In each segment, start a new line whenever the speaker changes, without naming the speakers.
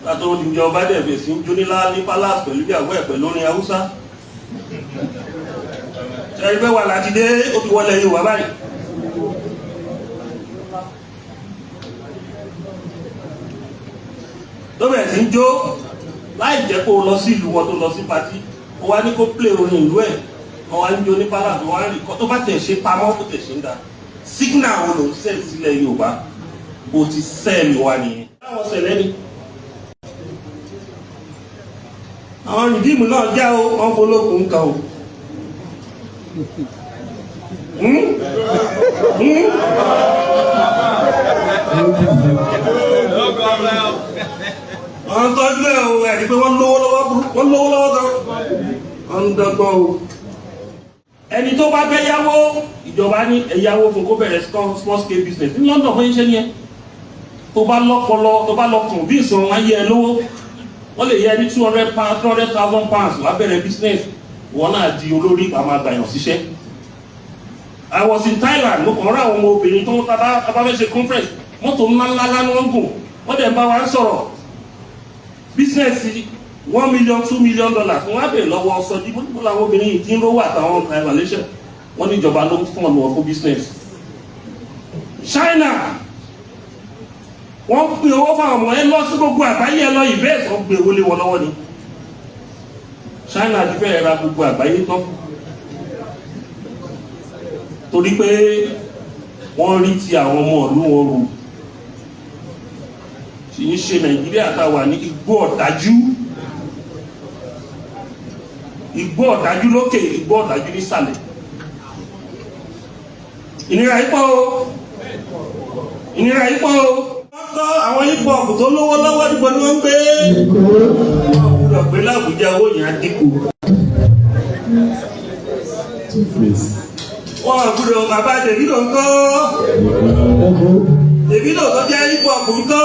Látọ̀ di ìjọba dẹ̀ bẹ̀ sí jónílá ní palace pẹ̀lú ìyàwó ẹ̀ pẹ̀lú orin Haúsá. Ṣẹ́rí pé wà láti dé ó ti wọlé Yorùbá báyìí. Tó bẹ̀rẹ̀ sí ń jó láì jẹ́ kó lọ sí ìlú wọn tó lọ sí pátí. Ó wá ní kó play orin ìlú ẹ̀. Wọ́n wá ń jó ní palace, wọ́n wá ń rí kọ́ tó bá tẹ̀ ṣe pamọ́ tó tẹ̀ ṣe ń da. Signal wo ló ń sẹ́ẹ̀ sílẹ̀ Yorùbá? Ó ti sẹ́ẹ̀lì wa nìyẹn. Láwọn ṣẹlẹ̀ ni. Àwọn Redeemu náà já o, wọ́n folókun ń kan o. Wọ́n tọ́jú ẹ̀ o, ẹ̀rí pé wọ́n lówó lọ́wọ́ kan, wọ́n ń dọ́gbọ́n o. Ẹni tó bá fẹ́ yáwó, ìjọba ní ẹ̀yáwó fún kó bẹ̀rẹ̀ small scale business. Ní London fún iṣẹ́ yẹn, tó bá lọ́pọlọ, tó bá lọ́kùn bí ìsọ̀rọ̀ wọn yẹ ẹ lówó. Wọ́n lè yẹ ní £200,000 wá bẹ̀rẹ̀ business, wọ́n náà di olórí àmà àgbàyàn síṣẹ́. I was in Thailand, mo kàn rán àwọn ọmọ obìnrin tó ń tábà fẹ́ ṣe conference, mọ́tò ńláńlá ní wọ́n gùn, wọ́n dẹ̀ ń bá wa ń sọ̀rọ̀. Business $1 million, $2 million, wọ́n á bèèrè lọ́wọ́ ọsọ jí bó làwọn obìnrin yìí tí ń rówó àtàwọn evaluation, wọ́n ní ìjọba ló ń fún ọ̀nà fún business. China, wọ́n pè owó fún ọmọ ẹ lọ sí gbogbo àgbáyé ẹ lọ ìbẹ́ẹ̀ tó gbé owó lé wọn lọ́wọ́ ni. China ti fẹ́ ra gbogbo àgbáyé tán torí pé wọ́n rí ti àwọn ọmọ ìlú wọn rò. Ṣì ń ṣe Nàìjíríà táwà ní igbó ọ̀dájú, igbó ọ̀dájú lókè, igbó ọ̀dájú nísàlẹ̀. Ìnira yìí pọ̀ o, ìnira yìí pọ̀ o. Àwọn ipò ọ̀pù tó lówó lọ́wọ́ níbo ni wọ́n ń gbé. Wọ́n gbúdọ̀ gbé lábùjá owó yẹn á dínkù. Wọ́n gbúdọ̀ bàbá Davido ń kọ́. Davido tó jẹ́ ipò ọ̀pù ń kọ́.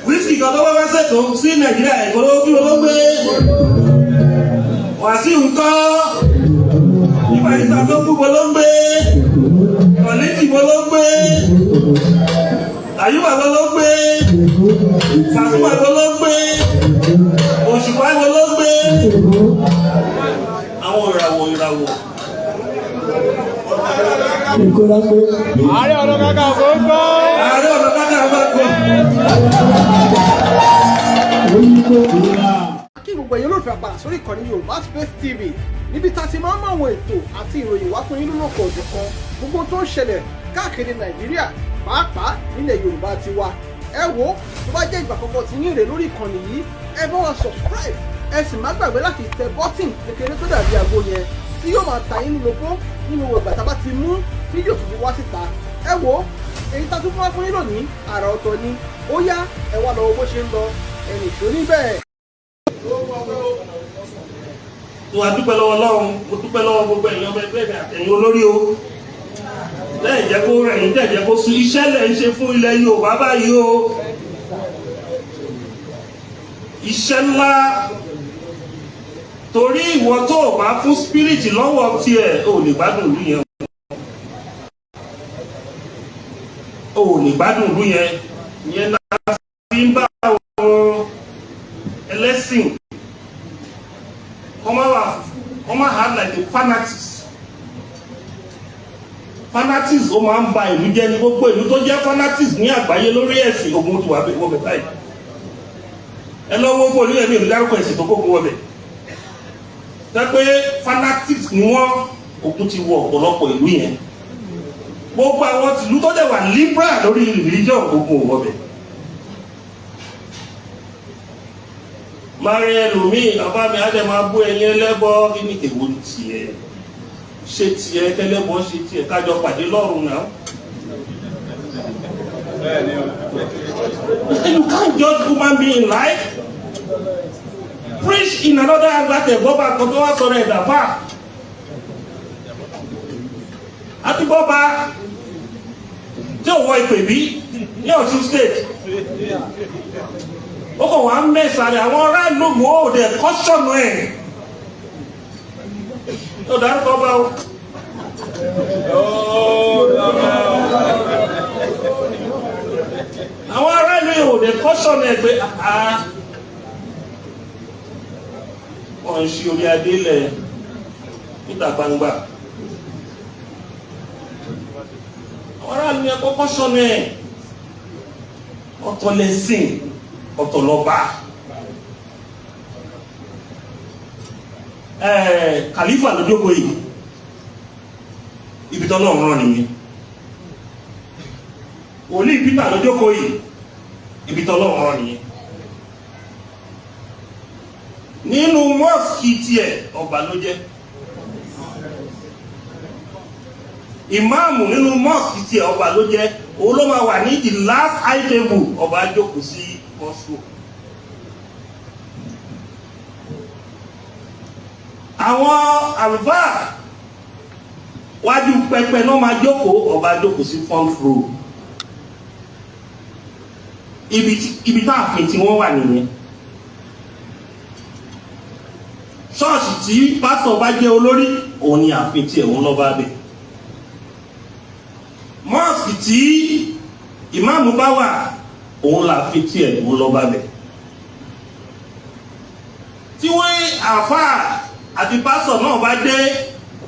Wíṣkì kan tó wá wá ṣètò sí Nàìjíríà ẹ̀kọ́ ló kí ló gbé. Wàsíù ń kọ́. Nípa ìsà tó kú bọ́ ló ń gbé. Ọ̀lẹ́tì bọ́ ló ń gbé. Àyùbá bọ́ ló ń gbé. Fàtúmà bọ́ ló ń gbé. Òṣùpá bọ́ ló ń gbé. Àwọn ìràwọ̀.
Ààrẹ Ọ̀nà Kakanfò ń gbọ́.
Ààrẹ Ọ̀nà Kakanfò ń gbọ́.
Kí gbogbo ẹ̀yin olólùfẹ́ àpàdà sórí ìkànnì Yorùbá Space TV níbi tá a ti máa ń mọ àwọn ètò àti ìròyìn wá fún yín lólókọ̀ ọ̀dùn kan gbogbo tó ń ṣẹlẹ̀ káàkiri Nàìjíríà pàápàá nílẹ̀ Yorùbá ti wa. Ẹ wo tó bá jẹ́ ìgbà àkọ́kọ́ tí yín rè lórí ìkànnì yìí ẹ bá wa subscribe ẹ sì má gbàgbé láti tẹ bọ́tìn kékeré tó dàbí àgbo yẹn tí yóò máa ta yín lóko nínú ìgbà tá a bá ti mú fídíò tuntun wá síta. Ẹ wo èyí tá a tún fún wa fún yín lónìí àrà ọ̀tọ̀ ni ó yá ẹ wá lọ bó ṣe ń lọ ẹnì tó níbẹ̀.
Mo dúpẹ́ lọ́wọ́ Ọlọ́run, mo dúpẹ́ lọ́wọ́ gbogbo ẹ̀yin ọmọ ẹgbẹ́ mi àtẹ̀yin olórí o. Lẹ́yìn jẹ́ kó rẹ̀yìn jẹ́ kó sún iṣẹ́ lẹ̀ ń ṣe fún ilẹ̀ Yorùbá báyìí o. Iṣẹ́ ńlá torí ìwọ tó o bá fún spirit lọ́wọ́ tiẹ̀ o lè gbádùn ìlú yẹn. O lè gbádùn ìlú yẹn. Ìyẹn náà fi ń bá àwọn ẹlẹ́sìn. Come have like the fanatics. Fanatics ó máa ń ba ìlú jẹ́ ní gbogbo ìlú tó jẹ́ fanatics ní àgbáyé lórí ẹ̀sìn ogun tó wà bẹ̀ wọ́n bẹ̀ báyìí. Ẹ lọ́wọ́ pọ̀ ní ẹ̀mí ìdárúkọ ẹ̀sìn tó kókó wọ́n bẹ̀. Tẹ́ pé fanatics ni wọ́n ogun ti wọ ọ̀pọ̀lọpọ̀ ìlú yẹn. Gbogbo àwọn tìlú tó dẹ̀ wà liberal lórí religion ogun wọ́n bẹ̀. Márí ẹlòmíì, bàbá mi á dẹ̀ máa bú ẹyin ẹlẹ́bọ kí ni èwo ní tiẹ̀. Ṣé tiẹ̀ tẹ́lẹ́bọ ṣe tiẹ̀ kájọ pàdé lọ́run náà? You can't judge human being life. Preach in another angle bọ́ba kan tó wá sọ̀rọ̀ ẹ̀dá fà. Àti bọ́ba tí ò wọ ìpè bí ní Ọ̀ṣun state. Ó kàn wá mẹ́sàrẹ̀ àwọn aráàlú mọ́ òde kọ́ṣọ̀nù ẹ̀. Ó dárúkọ bá o. kọ́ṣọ́nù ẹ̀ pé wọ́n ń ṣe orí adé lẹ̀ níta gbangba. Àwọn aráàlú yẹn kọ́kọ́ ṣọ́nù ẹ̀, ọ̀tọ̀ lẹ́sìn ọ̀tọ̀ lọ́ba. Khalifa ló jókòó yìí, ibi tọ́lọ́ ọ̀run nìyẹn. Wòlíì Peter ló jókòó yìí, ibi tọ́lọ́ ọ̀run nìyẹn. Nínú mọ́ọ̀sì tiẹ̀ ọba ló jẹ́. Ìmáàmù nínú mọ́ọ̀sì tiẹ̀ ọba ló jẹ́. Òun ló máa wà ní the last high table, ọba jókòó sí kọ́sùn. Àwọn àlùfáà wájú pẹpẹ náà máa jókòó, ọba jókòó sí front row. Ibi táàfin tí wọ́n wà nìyẹn. Ṣọ́ọ̀ṣì tí pásítọ̀ bá jẹ́ olórí, òun ni ààfin tí ẹ̀wọ̀n lọ bá bẹ̀. Mọ́ọ̀sì tí ìmáàmù bá wà, òun lààfin tí ẹ̀wọ̀n lọ bá bẹ̀. Tí wọ́n àfáà àti pásítọ̀ náà bá dé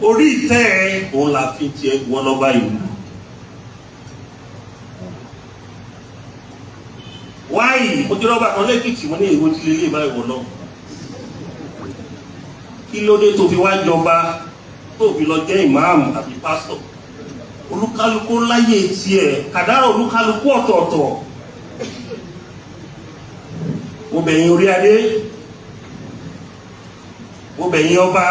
orí ìtẹ́ ẹ̀, òun lààfin tí ẹ̀wọ̀n lọ bá ìlú. Wáyìí, mo jẹ́ rọ́bà kan lẹ́kìtì, mo ní èrò tí lélẹ̀ báyìí wọ̀ náà. Kí ló dé tó fi wá jọba, tó fi lọ jẹ́ ìmáàmù àbí pásítọ̀? Olúkálukú láyé tiẹ̀, kàdárà olúkálukú ọ̀tọ̀ọ̀tọ̀. Mo bẹ̀yìn orí adé, mo bẹ̀yìn ọba,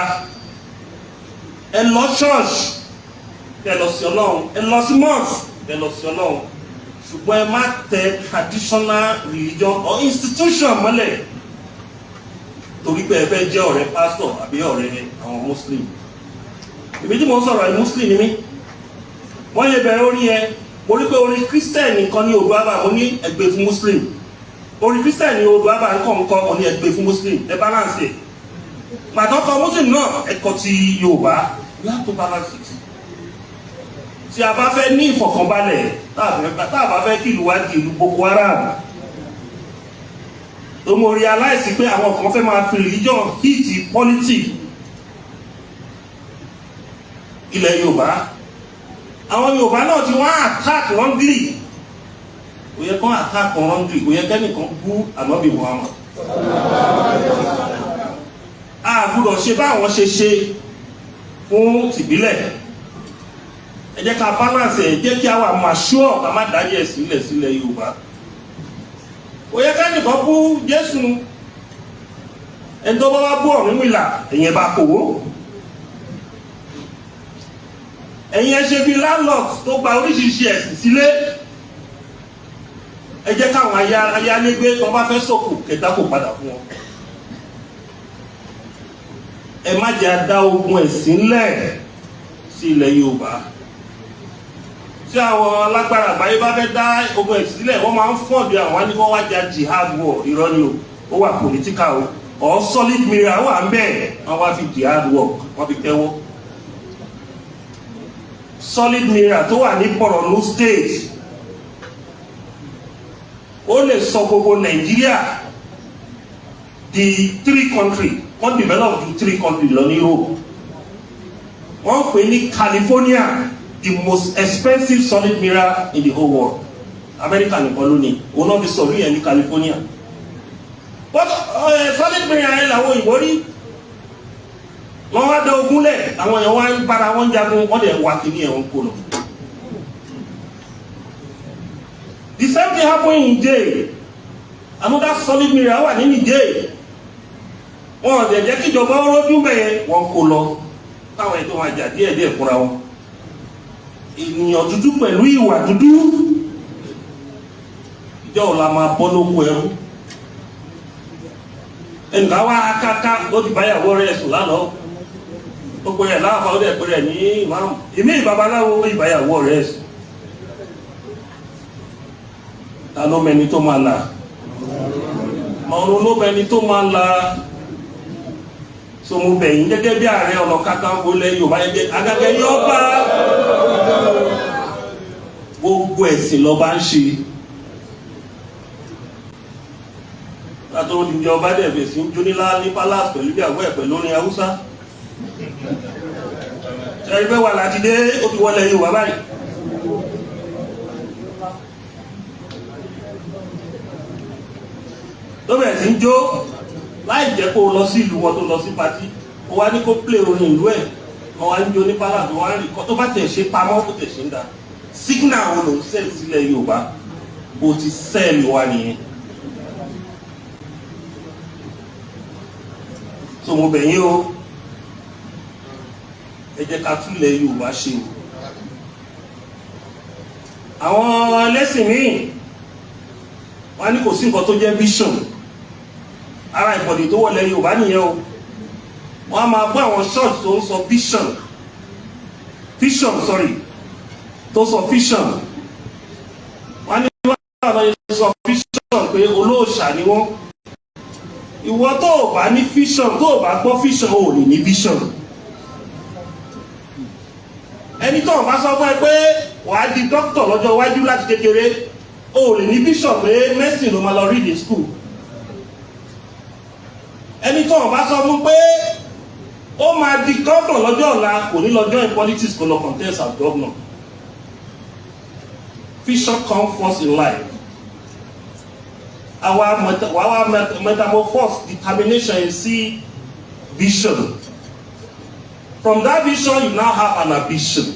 ẹ lọ ṣọ́ọ̀ṣì, ẹ lọ sí Ọlọ́run, ẹ lọ sí mọ́ọ̀sì, ẹ lọ sí Ọlọ́run. Ṣùgbọ́n ẹ má tẹ traditional religion or institution mọ́lẹ̀ torí pé ẹ fẹ́ jẹ́ ọ̀rẹ́ pastor àbí ọ̀rẹ́ àwọn muslim. Ibi tí mo ń sọ̀rọ̀ ẹ̀ muslim ni mí. Wọ́n lè bẹ̀rẹ̀ orí ẹ, mo rí pé orin christian nìkan ní Odò Àbà, mo ní ẹgbẹ́ fún muslim. Orin christian ní Odò Àbà nǹkan mo ní ẹgbẹ́ fún muslim, ẹ balance ẹ̀. Màtọ́kọ muslim náà ẹ̀kọ́ ti Yorùbá, you have to balance it. Tí a bá fẹ́ ní ìfọ̀kànbalẹ̀, tá a bá fẹ́ kí ìlú wa di ìlú Boko Haram, tó mo realize pé àwọn kan fẹ́ máa fi religion hit politics ilẹ̀ Yorùbá. Àwọn Yorùbá náà ti wọ́n attack wrongly, kò yẹ kán attack wrongly, kò yẹ kẹ́nìkan bú Ànábì Muhammad. A gbọ́dọ̀ ṣe báwọn ṣe fún tìbílẹ̀. Ẹ jẹ́ ká balance ẹ̀, jẹ́ kí a wà mature, ká má dájẹ́ sílẹ̀ Yorùbá. Ó yẹ ká nìkan bú Jésù, ẹni tó bá wá bú Ọ̀rúnmìlà, ẹ̀yin ẹ bá kòwó. Ẹ̀yin ẹ ṣe bí landlord tó gba oríṣiríṣi ẹ̀sìn sílé. Ẹ jẹ́ káwọn ayálégbé tó bá fẹ́ sọ̀kò kẹta kò padà fún wọn. Ẹ má jẹ́ a dá ogun ẹ̀sìn lẹ̀ sí ilẹ̀ Yorùbá. Tí àwọn alágbára àgbáyé bá fẹ́ dá ogun ẹ̀sìn sílẹ̀, wọ́n máa ń fọ́ọ̀dù àwọn àníkọ́ wá jà jihad war, irọ́ ni ó wà political o. Or solid mirror wà ń bẹ̀, wọ́n wá fi jihad war, wọ́n fi tẹ́wọ́. Solid mirror tó wà ní Borno state, ó lè sọ gbogbo Nàìjíríà di 3 country, wọ́n develop di 3 country lọ ní Europe. Wọ́n pè ní California, the most expensive solid mirror in the whole world. America nìkan ló ní, òun náà fi sọ̀rọ̀ yẹn ní California. But solid mirror yẹn làwọn òyìnbó rí. Wọ́n wá dá ogun lẹ̀, àwọn èèyàn wá ń bára wọn jagun, wọ́n dẹ̀ wá kìíní ẹ̀wọ̀n kó lọ. The same thing happened in Niger. Another solid mirror wà ní Niger. Wọ́n dẹ̀ jẹ́ kíjọba ọlọ́dún bẹ́ẹ̀ wọ́n kó lọ. Káwọn ètò wọn jà díẹ̀ fúnra wọn. Ènìyàn dúdú pẹ̀lú ìwà dúdú, ìjọ ọ̀la máa bọ́ lóko ẹrú. Ẹnìkan wá akáká ó ti báyàwó rẹ̀ sùn lánàá, ó pè rẹ̀ láàfà ó dẹ̀ pè rẹ̀ ní ìmáàmù. Èmi ìbabaláwo ó ìbáyàwó rẹ̀ sùn. Ta ló mẹni tó máa là? Màá ló mẹni tó máa là. So mo bẹ̀yìn gẹ́gẹ́ bí Ààrẹ Ọ̀nà Kakanfò ilẹ̀ Yorùbá ẹgbẹ́ agagẹ́ yọba. Gbogbo ẹ̀sìn lọ́ba ń ṣe. tó di ọba dẹ̀bẹ̀ sí jónílá ní palace pẹ̀lú ìyàwó ẹ̀ pẹ̀lú orin haúsá ẹgbẹ́ wà láti dé ó ti wọlé Yorùbá báyìí. tó bẹ̀rẹ̀ sí ń jó láì jẹ́ kó lọ sí ìlú wọn tó lọ sí pátí ó wá ní kó play orin ìlú ẹ̀ wọ́n wá ń jó ní palace wọ́n á rí kọ́ tó bá tẹ̀ ṣe pamọ́ tó tẹ̀ ṣe ń da signal wọn ló ń sẹ́ẹ̀lì sílẹ̀ Yorùbá ó ti sẹ́ẹ̀lì wa nìyẹn. so mo bẹ̀ yín o ẹ jẹ́ ká túlẹ̀ Yorùbá ṣe o. àwọn ẹlẹ́sìn míì wọ́n á ní kò sí nǹkan tó jẹ́ vision ara ìbọ̀dì tó wọlé Yorùbá nìyẹn o. wọ́n á máa gbọ́ àwọn church tó ń sọ vision tó sọ vision wọ́n á ní wọ́n á sọ vision pé olóòṣà ni wọ́n. ìwọ tó o bá ní vision tó o bá gbọ́ vision o ò lè ní vision. ẹni tó o bá sọ fún ẹ pé wàá di doctor lọ́jọ́ iwájú láti kékeré o ò lè ní vision pé medicine ló máa lọ read in school. ẹni tó o bá sọ fún pé ó máa di governor lọ́jọ́ ọ̀la kò ní lọ join politics kò lọ contest as governor. Vision comes first in life. Our metamorphose determination is see vision. From that vision, you now have an ambition.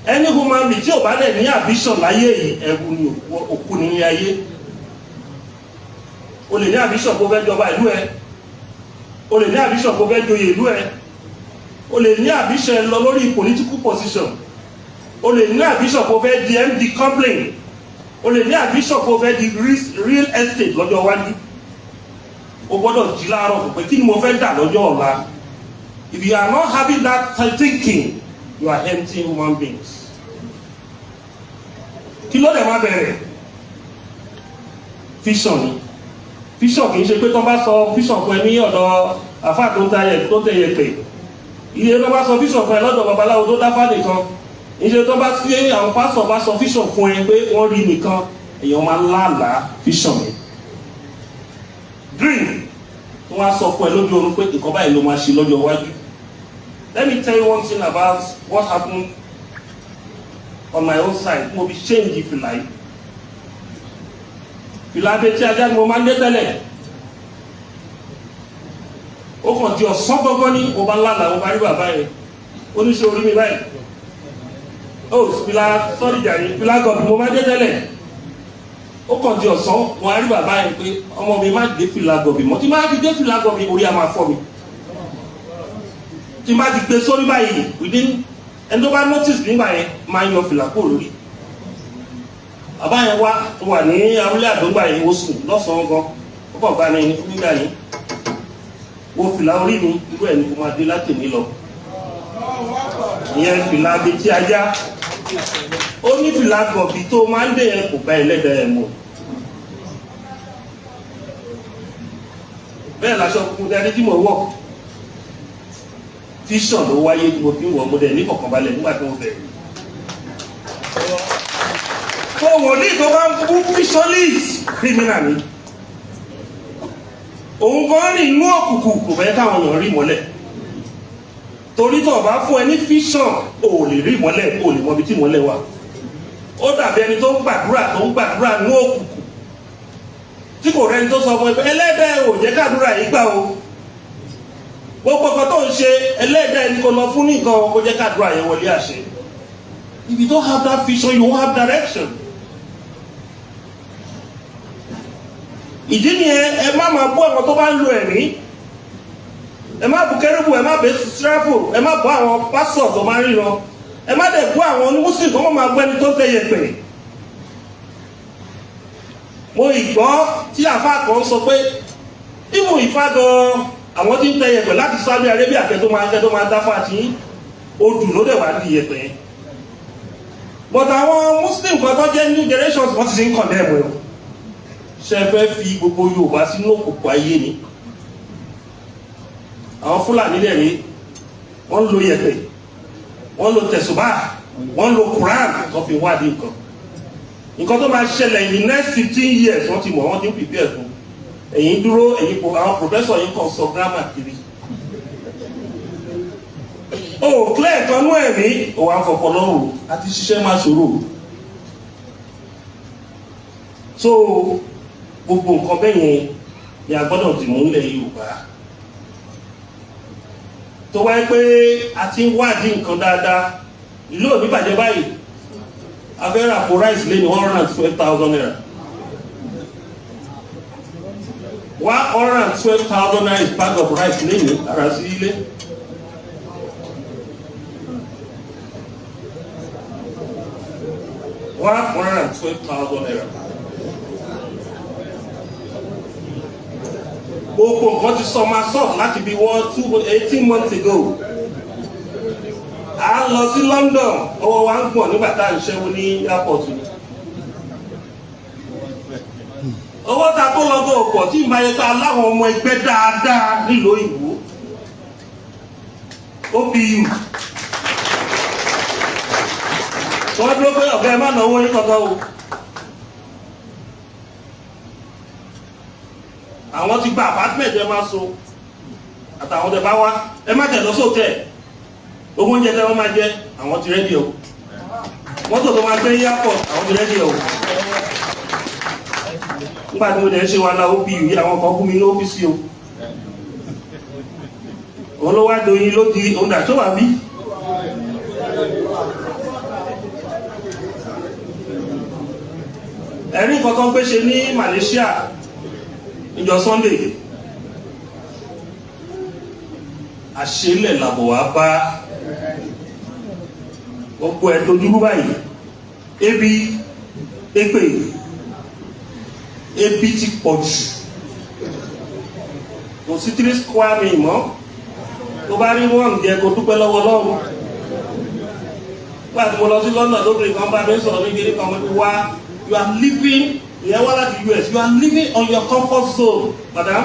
Any human being tí ó bá dẹ̀ ní ambition láyé yìí ẹ̀rù ni òkú ní ayé. O lè ní ambition kó fẹ́ jọba ìlú ẹ. O lè ní ambition kó fẹ́ joyè ìlú ẹ. O lè ní ambition lọ lórí political position. O lè ní ambition kó fẹ́ di MD company. O lè ní ambition kó fẹ́ di real estate lọ́jọ́ iwájú. O gbọ́dọ̀ jí láàárọ̀ pé kí ni mo fẹ́ dà lọ́jọ́ ọ̀la. If you are not having that thinking, you are empty human beings. Kí ló dẹ̀ máa bẹ̀rẹ̀? Vision ni. Vision kì í ṣe pé tó bá sọ vision fún ẹ ní ọ̀dọ̀ àfáà tó tẹ̀yẹ pé. Iye tó bá sọ vision fún ẹ lọ́dọ̀ babaláwo tó dáfá nìkan. Ìṣe tó bá sí àwọn pásọ̀ bá sọ vision fún ẹ pé wọ́n rí nìkan èèyàn máa lálàá vision yẹn. Dream wọ́n á sọ fún ẹ lójú oorun pé nǹkan báyìí ló máa ṣe lọ́jọ́ iwájú. Let me tell you one thing about what happened on my own side. Mo fi change if you like. Fìlà abẹ́tí ajá ni mo máa ń dé tẹ́lẹ̀. Ó kàn di ọ̀sán gbọ́gbọ́n ní mo bá lálàá mo bá rí bàbá yẹn. Ó ní ṣe orí mi báyìí. Fìlà sọ́dìjà yìí fìlà gọ̀bì mo máa ń dé tẹ́lẹ̀. Ó kàn di ọ̀sán mo á rí bàbá yẹn pé ọmọ mi má dé fìlà gọ̀bì mọ́. Tí má ti dé fìlà gọ̀bì orí a máa fọ́ mi. Tí má ti gbé sórí báyìí within ẹni tó bá notice nígbà yẹn máa ń yọ fìlà kúrò lórí. Bàbá yẹn wà ní abúlé àdógbà yìí ó sùn lọ́sàn-án gan ó pọ̀ bá ní nígbà yìí wo fìlà orí mi irú ẹ̀ ní kó máa dé láti ní lọ. Ìyẹn fìlà abetí ajá ó ní fìlà gọ̀bì tó máa ń dé yẹn kò bá ẹlẹ́dẹ̀ ẹ̀ mọ̀. Bẹ́ẹ̀ láṣọ kúkú dání tí mo wọ̀ vision ló wáyé tí mo fi ń wọ̀ mo dẹ̀ ní kọ̀kànbalẹ̀ nígbà tí mo bẹ̀rẹ̀. Fún wòlíì tó bá ń kú visionist criminal ni. Òun gan ní inú òkùnkùn kò fẹ́ káwọn èèyàn rí mọ́lẹ̀. Torí tó bá fún ẹ ní vision ò lè rí mọ́lẹ̀ ò lè mọ ibi tí mọ́lẹ̀ wà. Ó dàbí ẹni tó ń gbàdúrà ní òkùnkùn. Tí kò rẹni tó sọ fún ẹ pé ẹlẹ́dẹ̀ ò jẹ́ kádúrà yìí gbà o. Gbogbo ọkọ̀ tó ń ṣe ẹlẹ́dẹ̀ ní kò lọ fún nìkan kó jẹ́ kádúrà yẹn wọlé àṣẹ. If you don't have that vision, you won't have direction. Ìdí nìyẹn ẹ má máa bú àwọn tó bá ń lo ẹ̀mí. Ẹ má bú kérúbù, ẹ má bẹ sírafù, ẹ má bú àwọn pásọ̀ tó máa ń ríran. Ẹ má dẹ̀ bú àwọn onímùsùlùmí tó máa gbọ́ ẹni tó ń tẹ̀yẹ pẹ̀. Mo ìgbọ́ tí àfáà kan sọ pé ìmú ìfá gan àwọn tí ń tẹ̀yẹ pẹ̀ láti Saudi Arabia kẹ́ tó máa dáfà tí odù ló dẹ̀ wá di yẹpẹ̀. But àwọn Muslim kan tó jẹ́ new generations wọ́n ti ṣe ń condemn ẹ̀. Ṣé fẹ́ fi gbogbo Yorùbá sínú òkùnkùn ayé ni? Àwọn Fúlàní dẹ̀ rí wọ́n lo yẹ̀pẹ̀, wọ́n lo tẹ̀sùbá, wọ́n lo Quran tó fi wádìí nǹkan. Nǹkan tó máa ṣẹlẹ̀ in the next 15 years wọ́n ti mọ̀ wọ́n ti ń prepare fún. ẹ̀yin dúró ẹ̀yin àwọn professor yín kàn sọ grammar kiri o clear kan nú ẹ̀mí o wà fọpọ̀ lọ́rùn àti ṣiṣẹ́ máa ṣòro so gbogbo nǹkan bẹ́yẹn ni a gbọ́dọ̀ dì mú nílẹ̀ Yorùbá tó wáyé pé a ti ń wádìí nǹkan dáadáa ìlú òní bàjẹ́ báyìí afẹ́rẹ́ àpò rice lé ní 112,000 naira 112,000 naira is bag of rice lé ní ara sí ilé $112,000 naira. Gbogbo nǹkan ti sọ máa sọ láti bí 18 months ago. A lọ sí London, ọwọ́ wa ń gbọ̀n nígbà tá à ń ṣẹ́wó ní airport ni. Owó ta tó lọ́gọ́ ọ̀pọ̀ tí ìbáyé ta láwọn ọmọ ẹgbẹ́ dáadáa nílùú òyìnbó. OPU. Wọ́n dúró pé ọ̀gá ẹ má náwó yín kankan o. Àwọn ti gba apartment ẹ máa so àtàwọn tẹ bá wá ẹ má tẹ̀ lọ sóòtẹ̀ gbogbo oúnjẹ tẹ wọ́n máa jẹ àwọn ti rẹ́dí o mọ́tò tó máa gbé airport àwọn ti rẹ́dí o nígbà tí mo dẹ̀ ń ṣe wàhálà OPU yìí àwọn kan fún mi ní ọ́fíìsì o òun ló wá doyin ló di òun dà tó wà bí. ẹ̀rí nǹkan tó ń gbé ṣe ní Malaysia níjọ́ Sunday àṣẹlẹ̀ làbọ̀ wá bá gbogbo ẹ̀ tó dúró báyìí ebi èpè ebi ti pọ̀ jù kò sí 3 square mi mọ́ tó bá rí wọ́n jẹ́ kó dúpẹ́ lọ́wọ́ Ọlọ́run nígbà tí mo lọ sí London lóbìnrin kan bá mi sọ̀rọ̀ ní kiri kan mo ti wá you are living ìyẹn wá láti US you are living on your comfort zone madam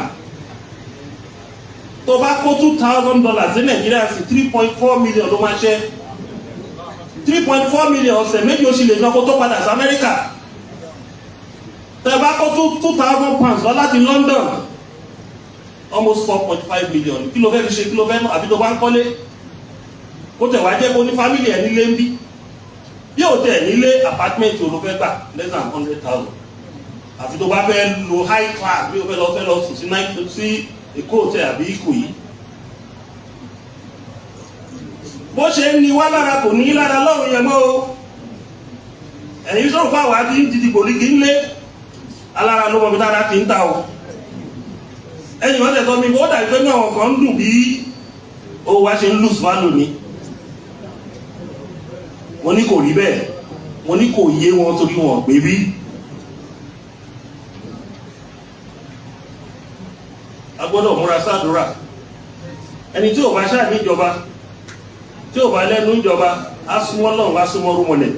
tó bá kó $2,000 ní Nàìjíríà sí 3.4 million ló máa ṣe 3.4 million ọ̀sẹ̀ méjì ó sì lè ná kó tó padà sí Amẹ́ríkà tẹ́ bá kó £2,000 lọ láti London almost 4.5 million kí ló fẹ́ fi ṣe kí ló fẹ́ náà àbí tó bá ń kọ́lé kó tẹ̀ wá jẹ́ kó ní fámìlì ẹ̀ nílé ń bí yóò tẹ̀ nílé apartment ló fẹ́ gbà less than 100,000 àfi tó bá fẹ́ lo high class bí o fẹ́ lọ sùn sí Èkó hotel àbí Ìkòyí bó ṣe ń ní wá lára kò ní lára lọ́rùn yẹn mọ́ o ẹ̀yin sọ̀rọ̀ fún àwọn àti dídì gbòrígì ńlé alára ló mọ̀ bí dára ti ń ta o ẹ̀yìn wọ́n tẹ̀sọ́ mi ó dàbí pé ní àwọn kan ń dùn bí owó wa ṣe ń lose value ni mo ní kò rí bẹ́ẹ̀ mo ní kò yé wọn torí wọn pé bí a gbọ́dọ̀ múra sáàdúrà ẹni tí ò bá ṣáà níjọba tí ò bá lẹ́nu ìjọba á súnmọ́ lọ́run á súnmọ́ rúmọlẹ̀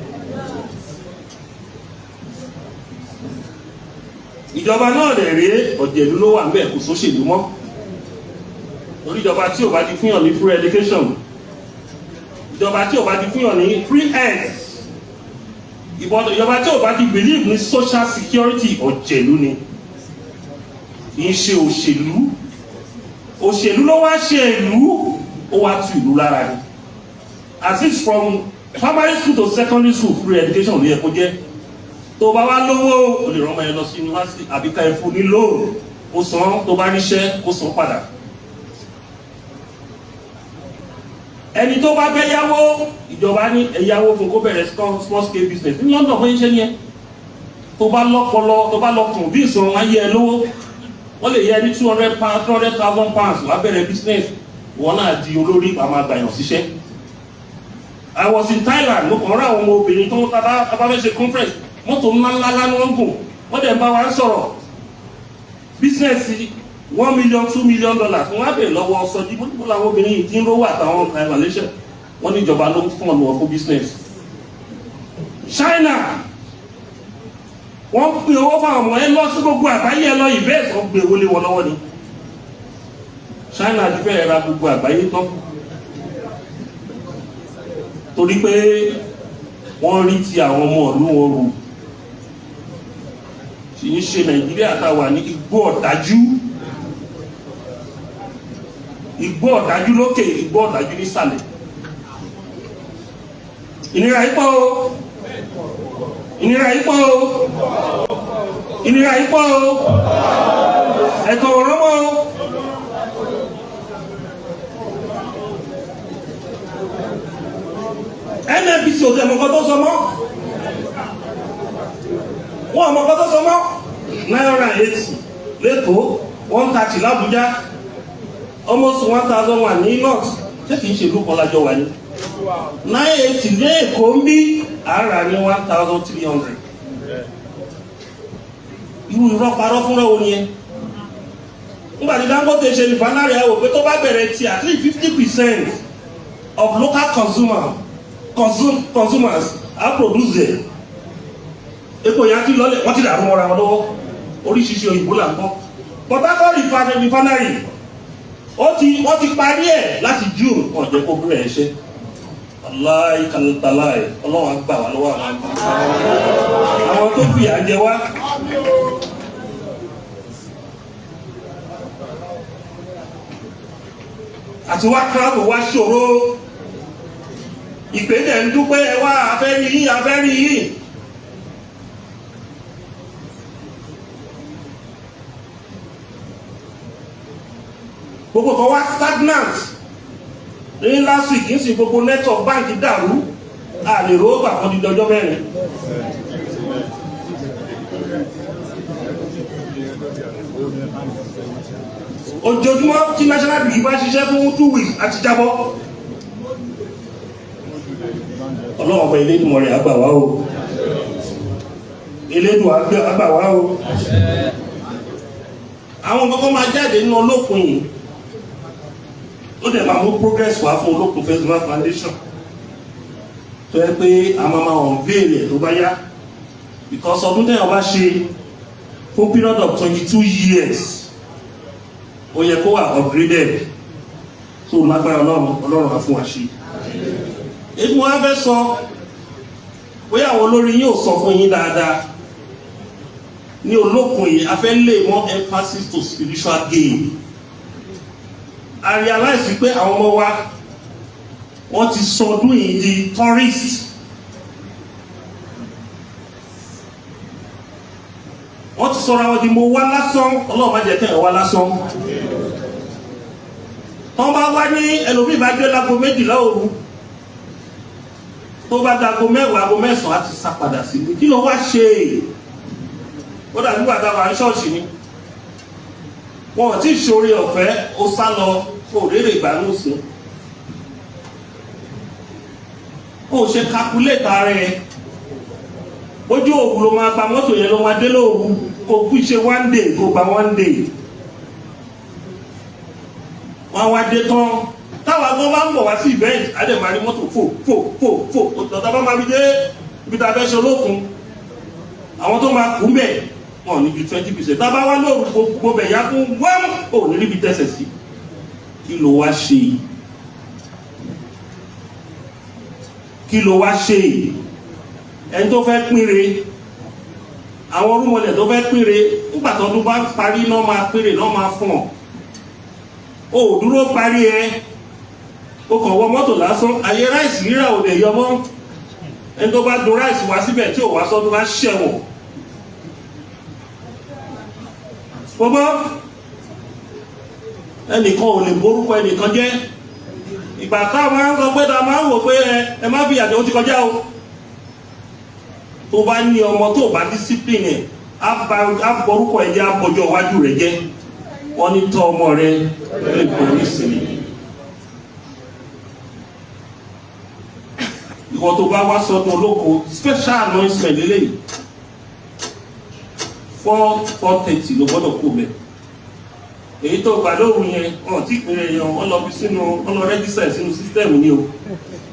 ìjọba náà dẹ̀ rí ọ̀jẹ̀lú ló wà ńbẹ̀ kò sóṣèlú mọ́ torí ìjọba tí ò bá ti fúnyàn ní free education ìjọba tí ò bá ti fúnyàn ní free health ìjọba tí ò bá ti believe ní social security ọ̀jẹ̀lú ni kì í ṣe òṣèlú òṣèlú ló wá ṣe ìlú ó wá tu ìlú lára ni at least from primary school to secondary school free education ló yẹ kó jẹ́ tó bá wá lówó o lè rán ọmọ yẹn lọ sí yunifásitì àbí ká ẹ fún ní lóòrùn ó san tó bá ríṣẹ́ ó san padà ẹni tó bá fẹ́ yáwó ìjọba ní ẹ̀yáwó fún kó bẹ̀rẹ̀ small scale business ní London fún iṣẹ́ yẹn tó bá lọ́pọlọ tó bá lọ́kùn bí ìsan ayé ẹ lówó wọ́n lè yẹ ní £200,000 wá bẹ̀rẹ̀ business wọ́n náà di olórí àmà àgbàyàn síṣẹ́. I was in Thailand mo kàn rán àwọn ọmọ obìnrin tó ń tábà fẹ́ ṣe conference mọ́tò ńláńlá ní wọ́n gùn wọ́n dẹ̀ ń bá wa sọ̀rọ̀ business $1 million $2 million wọ́n á bẹ̀rẹ̀ lọ́wọ́ sọ́jí bó làwọn obìnrin yìí ti ń rówó àtàwọn Malaysia wọ́n ní ìjọba ló ń fún ọ̀nà fún business. China wọ́n pín owó fún àwọn ẹ lọ sí gbogbo àgbáyé ẹ lọ invest wọ́n gbé owó lé wọn lọ́wọ́ ni China ti fẹ́ ra gbogbo àgbáyé tán torí pé wọ́n rí ti àwọn ọmọ ìlú wọn rò sì ń ṣe Nàìjíríà tá a wà ní igbó ọ̀dájú lókè, igbó ọ̀dájú nísàlẹ̀. Ìnira yìí pọ̀ o, ìnira yìí pọ̀ o, ìnira yìí pọ̀ o, ẹ̀tọ́ ọ̀rọ̀ mọ́ o. NNPC ò tẹ̀ mọ̀kọ́ tó sọ mọ́, wọ́n mọ̀kọ́ tó sọ mọ́. 980 lẹ́kọ̀ọ́, 130 l'Abuja, almost 1001 ní north. Ṣé kìí ṣe ìlú kan lájọ wà ní? 980 lẹ́kọ̀ọ́ ń bí àárà ní 1300. Irú irọ́ parọ́ fúnra wo ni ẹ? Nígbà tí Dangote ṣe refinery ẹ wò pé tó bá bẹ̀rẹ̀ tí at least 50% of local consumers are produced. Epo yẹn ti lọlẹ̀, wọ́n ti dàrú mọ́ra wọn lọ́wọ́, oríṣiríṣi òyìnbó là ń gbọ́. Port Harcourt refinery wọ́n ti parí ẹ̀ láti June, wọ́n jẹ́ kó bẹ̀rẹ̀ ẹ̀ṣẹ́. Aláì kàlùtàláì, Ọlọ́run á gbà wá lọ́wọ́ àwọn tó fi àjẹ wá. Àti wá kíláàbù wá ṣòro, ìpèdè ń dúpẹ́ ẹ wá afẹ́rí yìí. Gbogbo kan wá stagnant ní last week, ń sì gbogbo network báńkì dàrú, àlè rògbà kan di dọjọ́ mẹ́rin. Ojoojúmọ́ tí national bank bá ṣiṣẹ́ fún 2 weeks àti jábọ́. Ọlọ́run ọba Elédùmarè rẹ̀ àgbà wá o, Elédùmarè àgbà wá o. Àwọn kọ́kọ́ máa jáde nínú olókun yìí, ó dẹ̀ máa mú progress wá fún olókun festival foundation, tó yẹ pé a máa unveil ẹ̀ tó bá yá, because ọdún tẹ́yàn bá ṣe fún period of 22 years ó yẹ kó wà upgraded, so lágbára Ọlọ́run á fún wa ṣe. Èyí wọ́n á fẹ́ sọ bóyá àwọn olórí yóò sọ fún yín dáadáa ní olókun yìí, a fẹ́ lè mọ́ emphasis to spiritual gain. I realize pé àwọn ọmọ wa wọ́n ti sọdún yìí di tourist. Wọ́n ti sọ̀rọ̀ àwọn di mo wá lásán, Ọlọ́run má jẹ́ kẹ́ ẹ̀ wá lásán. Wọ́n bá wá ní ẹlòmíì bá gbé lágo 12 òru, tó bá dago 10 àgọ́ 9 á ti sá padà sí ibi. Kí ló wá ṣe? Ó dàbí nígbà táwọn à ń ṣọ́ọ̀ṣì ni. Wọn ò tí ì ṣoore ọ̀fẹ́, ó sá lọ, kò rérè ìgbàanú sí. Ó ṣe calculate ara ẹ̀. Ojú òwú ló máa gba mọ́tò yẹn ló máa dé lóòrù, kò kú ṣe 1 day, kò gba 1 day. Wọ́n wá dé tán, táwọn agbọ́n bá ń bọ̀ wá sí event, adẹ̀márí mọ́tò fò, ọ̀tọ̀ bá máa fi dé ibi tá a fẹ́ ṣe olókun. Àwọn tó máa kú bẹ̀, wọ́n ní ju 20%. Tá bá wá lóòrù gbogbo bẹ̀ yá fún wọ́n, ò ní níbi tẹ́sẹ̀ sí. Kí ló wá ṣe? Kí ló wá ṣe? Ẹni tó fẹ́ pínre, àwọn orúmọlẹ̀ tó fẹ́ pínre, nígbà tó bá parí náà máa pínre náà máa fún ọ. O dúró parí ẹ, o kàn wọ mọ́tò lásán, ayé ráìsì rírà ò lè yọmọ́. Ẹni tó bá dùn ráìsì wá síbẹ̀ tí ò wá sọ́dún bá ṣẹ̀wọ̀n. Gbogbo ẹnìkan ò lè borúkọ ẹnìkan jẹ́. Ìgbà táwọn máa ń sọ pé ta máa ń wò pé ẹ má fi àjẹ́ ó ti kọjá o. Tó bá ní ọmọ tó bá discipline á borúkọ ẹ̀jẹ̀ á bọjọ́ iwájú rẹ̀ jẹ́. Wọ́n ní tọ́ ọmọ rẹ̀ lè kò ní ìsinmi. Ìwọ̀n tó bá wá sọ́dún olóko, special announcement lélẹ́yìí. 4:30 ló gbọ́dọ̀ kó bẹ̀. Èyí tó gbà lóhùn yẹn, wọ́n ti pèrè èèyàn, wọ́n lọ fi sínú, wọ́n lọ register sínú system ní o.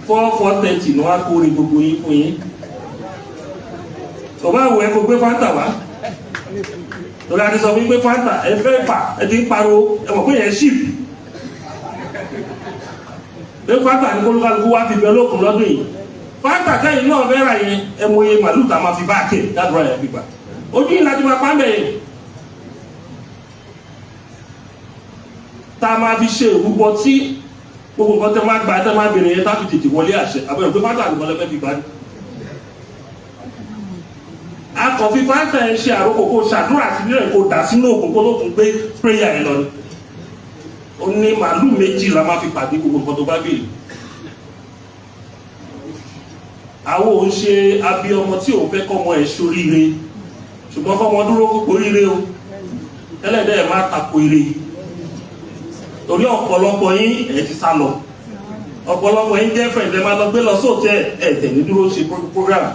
4:30 ló wá kórè gbogbo yín fún yín. Tó bá wù ẹ́ kó gbé Fanta wá. Lórí àti sọ wípé Fanta ẹ fẹ́ fà ẹ ti ń pariwo ẹwọ̀n pé yẹn ṣìp. Pé Fanta ní kólúkálukú wá fi bẹ olókun lọ́dún yìí. Fanta kẹ́yìn náà fẹ́ ra yẹn ẹmọye màlúù tá a máa fi bá kẹ̀ dádúrà yẹn fi gbà. ojú yìí láti máa pàmẹ́ tá a máa fi ṣe ìrúbọ tí gbogbo nǹkan tẹ́ máa gbà tẹ́ máa bèrè yẹn tá fi tètè wọlé àṣẹ àbẹ̀rẹ̀ pé fátà àdúgbò lẹ́fẹ́ fi gbádùn. akọ̀fí fátà ẹ̀ ṣe àròkò kó ṣàdúrà sí nílẹ̀ kó dà sínú òògùn kó ló tún gbé prayer ẹ̀ lọ ni. ó ní màálù méjì la máa fi pàdé gbogbo nǹkan tó bá bèrè. àwọn ò ń ṣe abiyamọ tí òun fẹ́ kọ́mọ ẹ̀ ṣoríire ṣùgbọ́n kọ́mọ dúró kókó ríire o ẹlẹ́dẹ̀ ẹ̀ máa tako ire torí ọ̀pọ̀lọpọ̀ yín ẹ̀ ti sá lọ ọ̀pọ̀lọpọ̀ yín jẹ́ fẹ̀ǹdẹ̀ máa lọ gbé lọ sóòtẹ́ ẹ̀ tẹ̀lé dúró ṣe program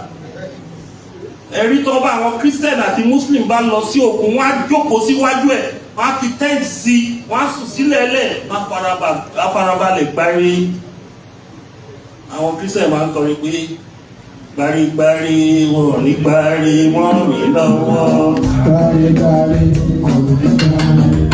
ẹ̀rí tó bá àwọn Christian àti Muslim bá lọ sí òkun wọ́n á jókòó síwájú ẹ̀ wọ́n á fi tent sí wọ́n á sùn sílẹ̀ ẹlẹ̀ wọ́n á farabalẹ̀ gbárí àwọn Christian máa ń kọrin pé gbárígbárí wọn ò ní gbárí wọn mi lọ́wọ́.
Gbárígbárí wọn ò ní gbárí.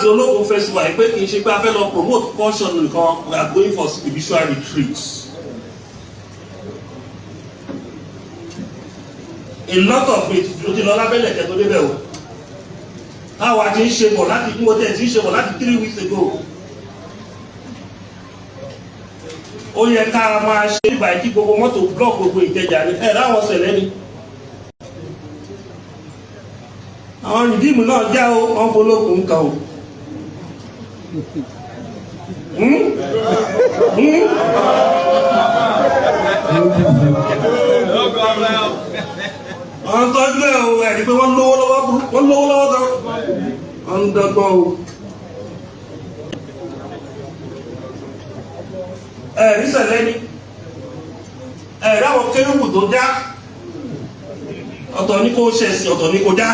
Ológun festival pé kì í ṣe pé a fẹ́ lọ promote caution nìkan we are going for spiritual retreats. A lot of it ló ti lọ lábẹ́lẹ̀ kẹ́ tó débẹ̀ o. Táwa ti ń ṣe bọ̀ láti mú ọtẹ̀ ti ń ṣe bọ̀ láti 3 weeks ago. Ó yẹ ká máa ṣe ìgbà kí gbogbo mọ́tò block gbogbo Ìkẹjà ni ẹ̀ láwọn Osele ni. Àwọn Redeemu náà já o wọ́n polókun kan o. Wọ́n tọ́jú ẹ̀ o ẹ̀rí pé wọ́n lówó lọ́wọ́ kan wọ́n ń dọ́gbọ́n o. Ẹ̀rí Sẹ̀lẹ̀ ni ẹ̀rí àwọn kérúbù tó dá ọ̀tọ̀ ní kó ṣẹ̀sìn ọ̀tọ̀ ní kó dá.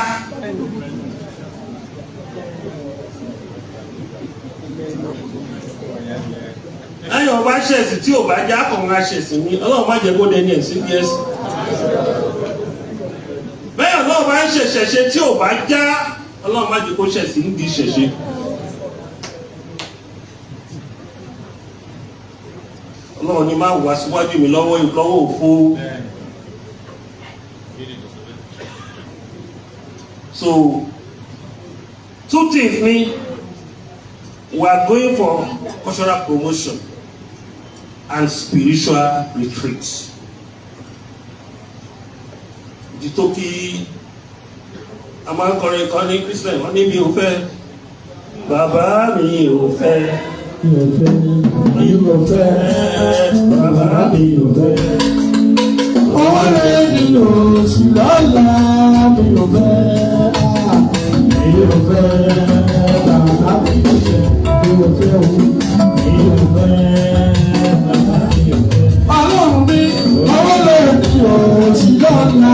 Ẹ̀yàn ọba ṣẹ̀sìn tí ò bá já kàn máa ṣẹ̀sìn ní Ọlọ́run má jẹ́ kó dẹni ẹ̀sìn bí ẹ̀sìn. Bẹ́ẹ̀ náà bá ń ṣẹ̀ṣẹ̀ṣe tí ò bá já Ọlọ́run má jẹ́ kó ṣẹ̀sìn níbi ìṣẹ̀ṣe. Ọlọ́run ni máa wà síwájú mi lọ́wọ́ ìlọ́wọ́ òfo. So 2 things ni we are going for cultural promotion and spiritual retreat. Ìdító kí a máa ń kọrin kan ní Christian wọ́n ní mi ò fẹ́ bàbá mi ò fẹ́ mi ò fẹ́ bàbá mi ò fẹ́ ọ̀rẹ́ mi ò sí lọ́la mi ò fẹ́ mi ò fẹ́ bàbá mi ò fẹ́ mi ò fẹ́ o mi ò fẹ́ bàbá mi ò fẹ́. Ọlọ́run mi ọ̀rẹ́ mi ò sí lọ́la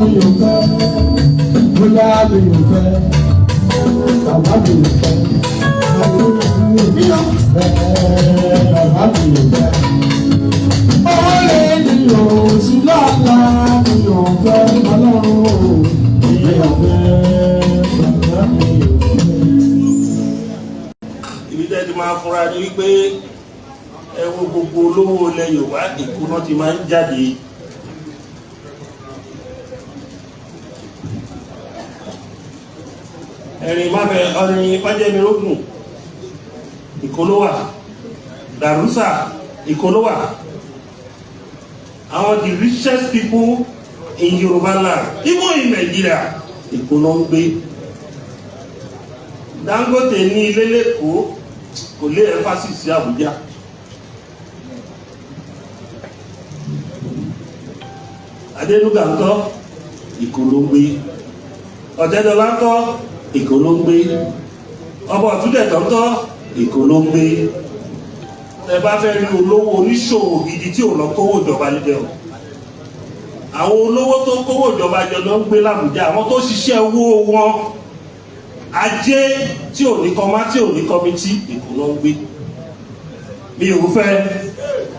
mi ò fẹ́ bóyá mi ò fẹ́ bàbá mi ò fẹ́ mi ò fẹ́ bàbá mi ò fẹ́. Ọ̀rẹ́ mi ò sí lọ́la mi ò fẹ́ Ọlọ́run mi ò fẹ́ bàbá mi ò fẹ́. Ibi tẹ́ ti máa fúnra ní wípé ẹ wo gbogbo olówó ilẹ̀ Yorùbá ìkúná ti máa ń jáde. Ẹ̀rìn máfẹ́ ọ̀rìn májẹ́mirógùn ìkólówà Dàrúsà ìkólówà àwọn the richest people in Yoruba land even in Nigeria ìkóná ń gbé. Dangote ní ilé lẹ́kọ̀ọ́ kò lé emphasis sí Àbújá. Adénúgà ń kọ́ ìkóló ń gbé. Ọ̀tẹ́dọ́lá ń kọ́ Èkó ló ń gbé. Ọba Ọ̀túndẹ̀tọ̀ ń kọ́ Èkó ló ń gbé. Ẹ bá fẹ́ rí olówó oníṣòwò gidi tí ò lọ kówó ìjọba níbẹ̀ o. àwọn olówó tó kówó ìjọba jọ ló ń gbé l'Àbújá, àwọn tó ṣiṣẹ́ owó wọn ajé tí ò ní kọmá tí ò ní kọmití Èkó ló ń gbé. Mi ò fẹ́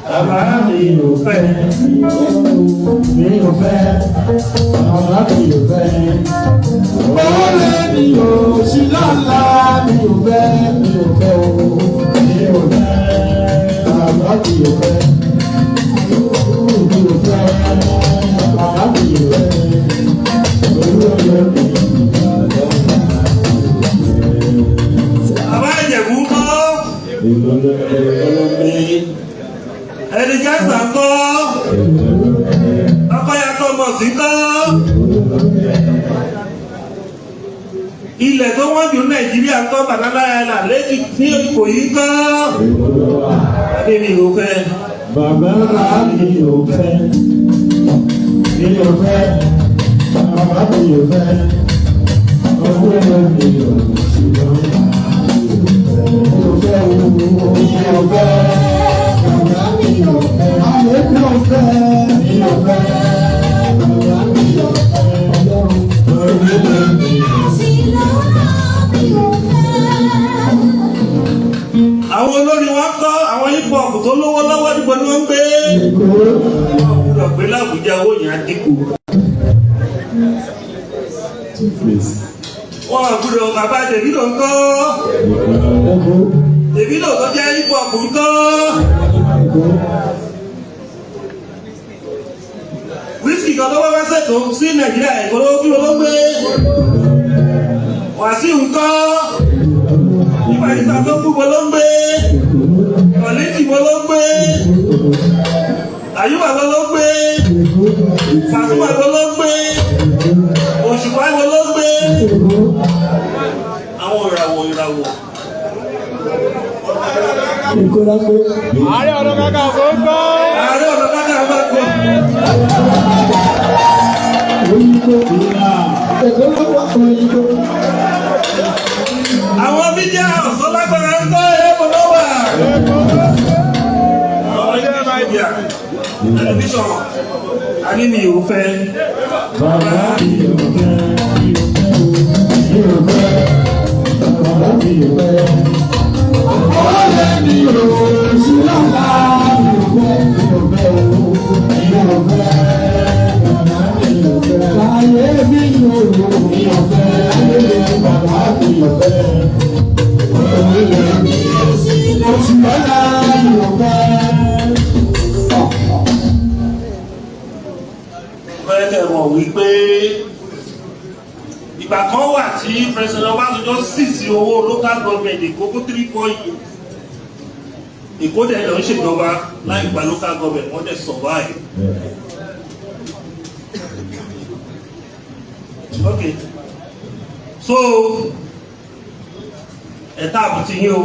bàbá mi ò fẹ́
mi ò fẹ́ bàbá mi ò fẹ́ ọ̀rẹ́ mi ò sí lọ́la mi ò fẹ́ mi ò fẹ́ o mi ò fẹ́ bàbá mi ò fẹ́ mi ò fẹ́ bàbá mi ò fẹ́ olóyè mi.
bàbá Ìjẹ̀bú kọ́ ẹni jẹ́sà kọ́ ọkọ̀yàtọ̀ mọ̀ sí kọ́ ilẹ̀ tó wọ́n jù Nàìjíríà kọ́ Banana Island lẹ́kìtì ní Ìkòyí kọ́ ẹni mi ò fẹ́
bàbá mi ò fẹ́ mi ò fẹ́ bàbá mi ò fẹ́ olóyè mi ò sí lọ́la.
Àwọn olórin wọn kọ́ àwọn hip hop tó lówó lọ́wọ́ níbo ni wọ́n ń gbé. Wọ́n gbé l'Àbújá owó yẹn á dínkù. Wọ́n gbúdọ̀ bàbá Davido ń kọ́. Davido tó jẹ́ hip hop ń kọ́. Wíṣkì kan tó wá wá sẹ́tò sí Nàìjíríà Èkó ló kí ló gbé. Wàsíù ń kọ́. Nípa ìsà tó kú bọ́ ló ń gbé. Kọ̀lẹ́tì bọ́ ló ń gbé. Àyùbá bọ́ ló ń gbé. Fàtúmà bọ́ ló ń gbé. Òṣùpá bọ́ ló ń gbé. Àwọn ìràwọ̀.
Ààrẹ Ọ̀nà Kakanfò ń gbọ́.
Ààrẹ Ọ̀nà Kakanfò ń gbọ́. Àwọn mídíà ọ̀sán lágbára ń kọ́ ẹ̀kọ́ lọ́wọ́. Àwọn mídíà tẹlifíṣọ̀n àní mi ò fẹ́.
Bàbá mi ò fẹ́ mi ò fẹ́ bàbá mi ò fẹ́ ọ̀rẹ́ mi ò sí lọ́la mi ò fẹ́ mi ò fẹ́ mi ò fẹ́ bàbá mi ò fẹ́ láyé mi ò mi ò fẹ́ láyé bàbá mi ò fẹ́ ọ̀rẹ́ mi ò sí lọ́la mi ò fẹ́.
Bẹ́ẹ̀ mọ̀ wípé ìgbà kan wà tí President Ọbásanjọ́ sì sí owó local government Èkó fún 3-4 years. Èkó dẹ̀ lọ ń ṣèjọba láì gba local government wọ́n dẹ̀ survive. Okay. So ẹ̀ta àbùtí yín o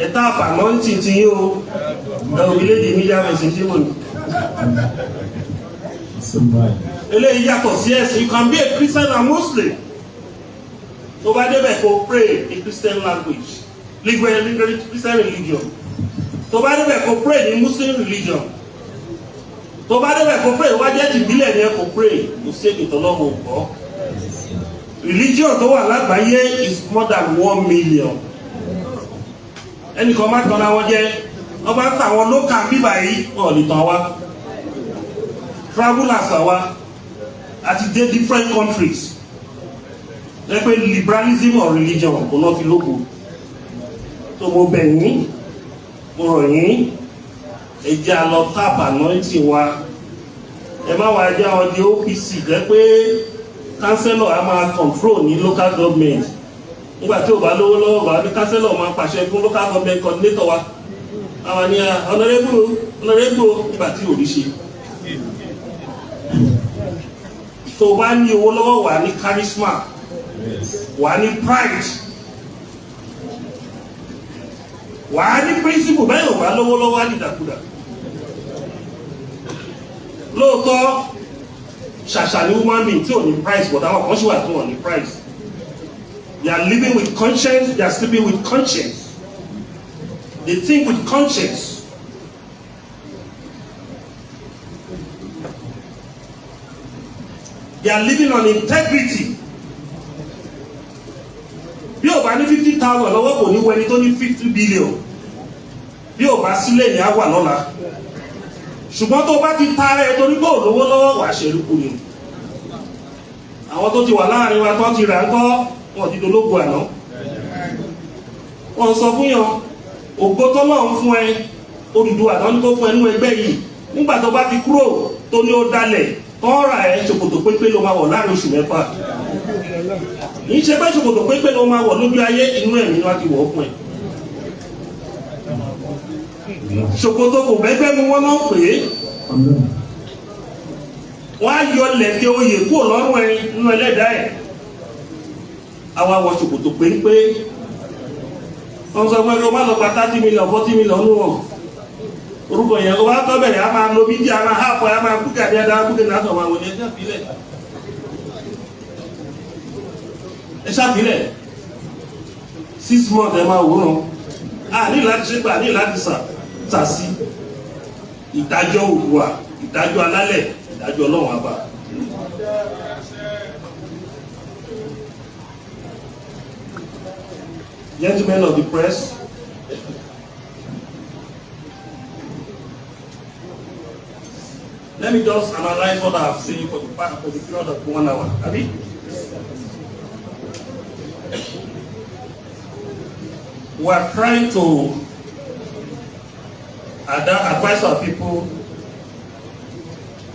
ẹ̀ta àpàmọ́ntì ti yín o ẹ̀ orílẹ̀-èdè media message tí wọ́n ní. Eléyìí yàtọ̀ sí ẹ̀sìn. You can be a Christian and Muslim. Tó bá débẹ̀ kó pray in Christian language, Christian religion. Tó bá débẹ̀ kó pray in Muslim religion. Tó bá débẹ̀ kó pray wá jẹ́ ti ìbílẹ̀ ni ẹ kó pray. Kò sí èdè tọ́lọ́run gbọ́. Religion tó wà lágbàáyé is more than 1 million. Ẹnìkan má tán láwọn jẹ́ wọ́n bá ń tàwọn local bíbà yìí wọ́n ò lè tàn wá. Travelers àwa àti dé different countries lẹ́pẹ́ liberalism of religion kò náà fi lóko. So mo bẹ̀ yín mo rọ̀ yín ẹ jẹ́ a lọ tap anointing wa. Ẹ má wá jẹ́ àwọn di OPC lẹ́pẹ́ councillor a máa control ní local government. Nígbà tí ò bá lówó lọ́wọ́ bá ní councillor máa pàṣẹ fún local government coordinator wa. Àwọn ni honorable nígbà tí ò rí ṣe. Tó bá ní owó lọ́wọ́ wà ní charisma, wà ní pride, wà ní principle, bẹ́ẹ̀ wà lọ́wọ́ lọ́wọ́ àdìdàkudà. Lóòótọ́ ṣàṣà ní human being tí ò ní price, but àwọn kan ṣì wà tí wọ́n ní price. They are living with conscience, they are sleeping with conscience. They think with conscience. They are living on integrity. Bí o bá ní 50,000 lọ́wọ́ kò ní wọ ẹni tó ní 50 billion. Bí o bá sílẹ̀ ní àwà lọ́la. Ṣùgbọ́n tó bá ti tààrẹ torí pé olówó lọ́wọ́ wà ṣẹ̀rú kú ni. Àwọn tó ti wà láàrin wa tó ti rà ń kọ́ wọn ti dológo àná. Wọ́n sọ fún yàn ògbó tọ́lọ́run fún ẹ Odùduwà náà ní kó fún ẹnu ẹgbẹ́ yìí nígbà tó bá ti kúrò tó ní ó dalẹ̀ tọ́ra ẹ̀ ṣòkòtò pépé ló máa wọ̀ láàrin oṣù mẹ́fà. Kì í ṣe pé ṣòkòtò pépé ló máa wọ̀ lójú ayé inú ẹ̀mí ni wọ́n ti wọ̀ fún ẹ. Ṣòkòtò kò bẹ́gbẹ́ mu wọ́n náà pè é. Wọ́n á yọ lẹ̀kẹ̀ oyè kúrò lọ́rùn ẹ nínú ẹlẹ́dàá ẹ̀. Àwa wọ ṣòkòtò péńpé. Wọ́n sọ pé kó má lọ gba 30 million 40 million nù wọ̀n. Orúkọ yẹn kó bá tọ́ bẹ̀rẹ̀ a máa lo bí díẹ̀ a máa hápọ̀ a máa kú kàdé adára kú kàdé àtọ̀ àwọn ẹ̀jẹ̀ ṣàfilẹ̀. Ẹ ṣàfilẹ̀ 6 months ẹ máa wòran. A ní láti ṣe gbà ní láti sàsí. Ìdájọ́ Oòduà, ìdájọ́ alálẹ̀, ìdájọ́ Ọlọ́run àbá. Gentlemen of the press, let me just analyze what I have seen for the period of 1 hour. Abi? We are trying to advise our people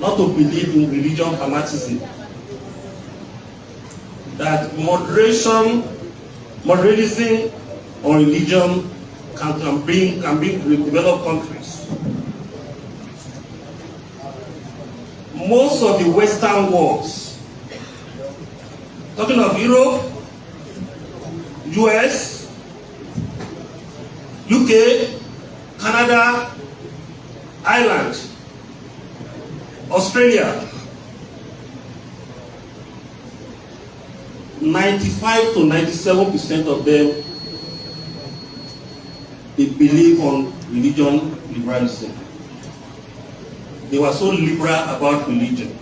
not to believe in religion fanaticism. That modernism or religion can bring developed countries. Most of the Western wars, talking of Europe, US, UK, Canada, Ireland, Australia, 95 to 97% of them, they believe on religion liberalism. They were so liberal about religion.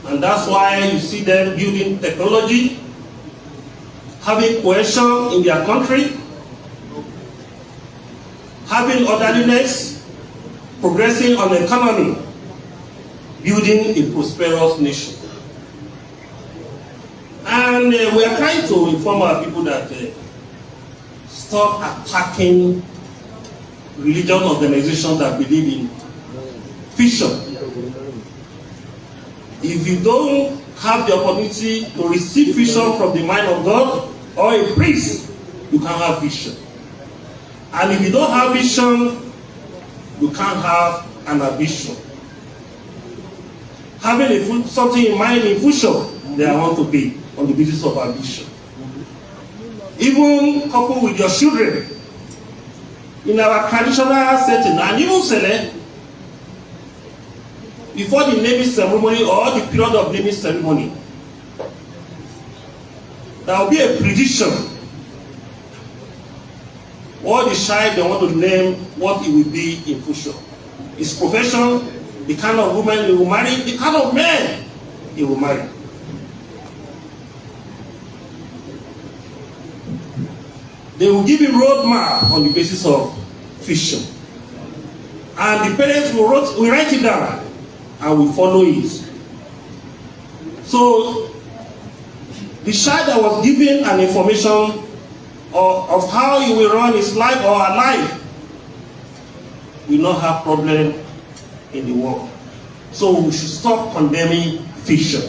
And that's why you see them building technology, having cohesion in their country, having orderliness, progressing on the economy, building a prosperous nation. And we are trying to inform our people that stop attacking religion organizations that believe in fission. If you don't have the opportunity to receive vision from the mind of God or a priest, you can't have vision. And if you don't have vision, you can't have an ambition. Having something in mind in future, they want to be on the basis of ambition. Even coupled with your children, in our traditional setting, and even Osele, before the naming ceremony or the period of naming ceremony, there will be a prediction what the child they want to name, what it will be in future. His profession, the kind of woman he will marry, the kind of man he will marry. They will give him roadmap on the basis of vision. And the parents will write it down and will follow it. So the child that was given an information of how he will run his life or her life will not have problem in the world. So we should stop condemning fiction.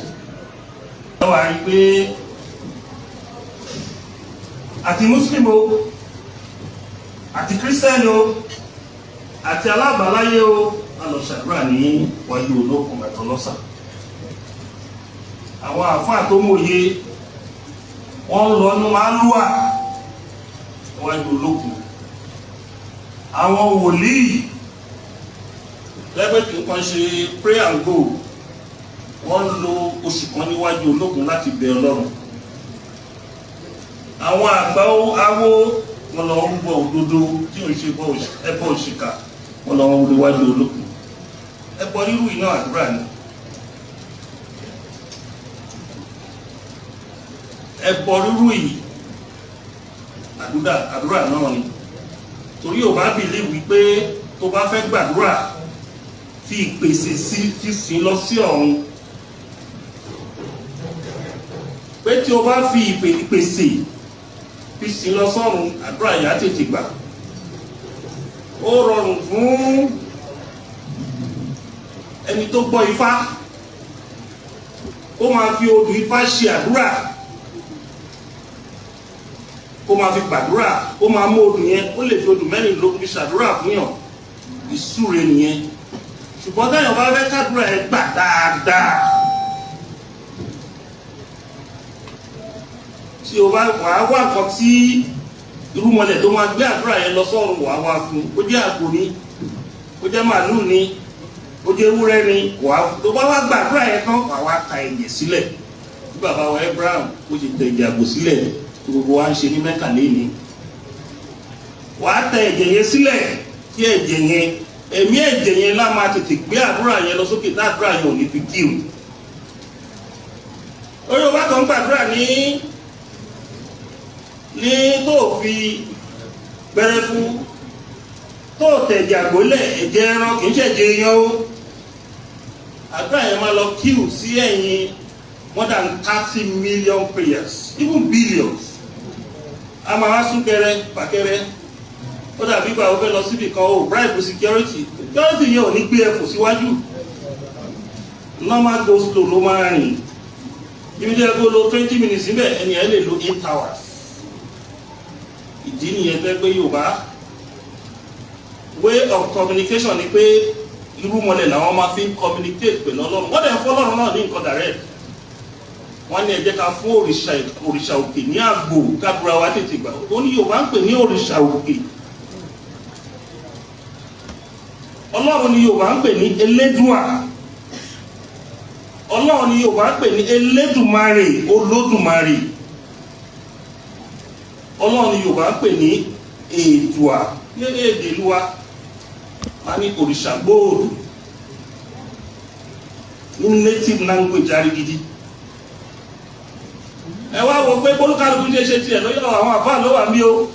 Àti Muslim o, àti Christian o, àti alábàáláyé o, a lọ ṣàdúrà ní wájú olókun àtọlọ́sà. Àwọn àfáà tó mòye wọ́n lọ ní alúwà wájú olókun. Àwọn wòlíì lẹ́gbẹ̀ẹ́ kí nǹkan ṣe pray and go, wọ́n lo oṣù kan níwájú olókun láti bẹ Ọlọ́run. Àwọn àgbà awo wọn lọ ń bọ òdodo tí ò ń ṣe ẹbọ òṣìkà wọn lọ ń wọlé wájú olókun. Ẹbọ rírú iná àdúrà ni. ẹbọ rírú yìí àdúrà náà ni torí ò bá believe wípé tó bá fẹ́ gbàdúrà fi ìpèsè sí lọ sí ọ̀run, pé tí o bá fi ìpèsè fi sí lọ sọ́run àdúrà yà tètè gbà. Ó rọrùn fún ẹni tó gbọ́ Ifá kó máa fi odù Ifá ṣe àdúrà, kó máa fi gbàdúrà, kó máa mú odù yẹn, ó lè fi odù mẹ́rìnlélógún fi ṣàdúrà fún yàn, ìsúre nìyẹn. Ṣùgbọ́n táyọ̀ bá fẹ́ kádùrà ẹ gbà dáadáa, tí o bá wàá wá nǹkan tí irúmọlẹ̀ tó máa gbé àdúrà yẹn lọ sọ́run wàá wá fún, ó jẹ́ àgbò ni, ó jẹ́ màálù ni, ó jẹ́ ewúrẹ́ ni, tó bá wá gbàdúrà yẹn tán wàá wá ta ẹ̀jẹ̀ sílẹ̀ bí bàbá wa Abraham ó ṣe tẹ ẹ̀jẹ̀ àgbò sílẹ̀ tí gbogbo wa ń ṣe ní Mẹ́kà lẹ́ni. Wàá tẹ ẹ̀jẹ̀ yẹn sílẹ̀ kí ẹ̀jẹ̀ yẹn, ẹ̀mí ẹ̀jẹ̀ yẹn lá máa tètè gbé àdúrà yẹn lọ sókè tá àdúrà yẹn ò ní fi kíw. Ó yóò bá kàn gbàdúrà ní tó fi bẹ̀rẹ̀ fún tó tẹ̀jẹ̀ àgbólẹ̀ ẹ̀jẹ̀ ẹran kìí ṣẹ̀jẹ̀ yan ó, àdúrà yẹn máa lọ kíw sí ẹ̀yìn more than 30 million prayers, even billions. A máa wá súnkẹrẹ pàkẹrẹ, ó dàbí ìgbà ó fẹ́ lọ síbì kan ó bribe security yẹn ò ní gbé ẹ̀fọ́ síwájú, normal go slow ló máa rìn. Ibi tí ẹ kó lo 20 minutes níbẹ̀ ẹni ẹ lè lo 8 hours. Ìdí nìyẹn tẹ́ pé Yorùbá way of communication ni pé irúmọlẹ̀ làwọn máa fi ń communicate pẹ̀lú Ọlọ́run. Wọ́n dẹ̀ fún Ọlọ́run náà ní nǹkan direct. Wọ́n ní ẹ jẹ́ ká fún òrìṣà òkè ní àgbò kábúra wa tètè gbà. Ó ní Yorùbá ń pè ní òrìṣà òkè. Ọlọ́run ni Yorùbá ń pè ní Elédùà. Ọlọ́run ni Yorùbá ń pè ní Elédùmarè, Olódùmarè. Ọlọ́run ni Yorùbá ń pè ní Èdùà. Ní èdè ìlú wa a ní òrìṣà gbòòrò ní native language Arigidi. Ẹ wá wo pé bólúkálùkù ṣe tiẹ̀ lọ́yọ̀ àwọn àfáà ló wà mí o.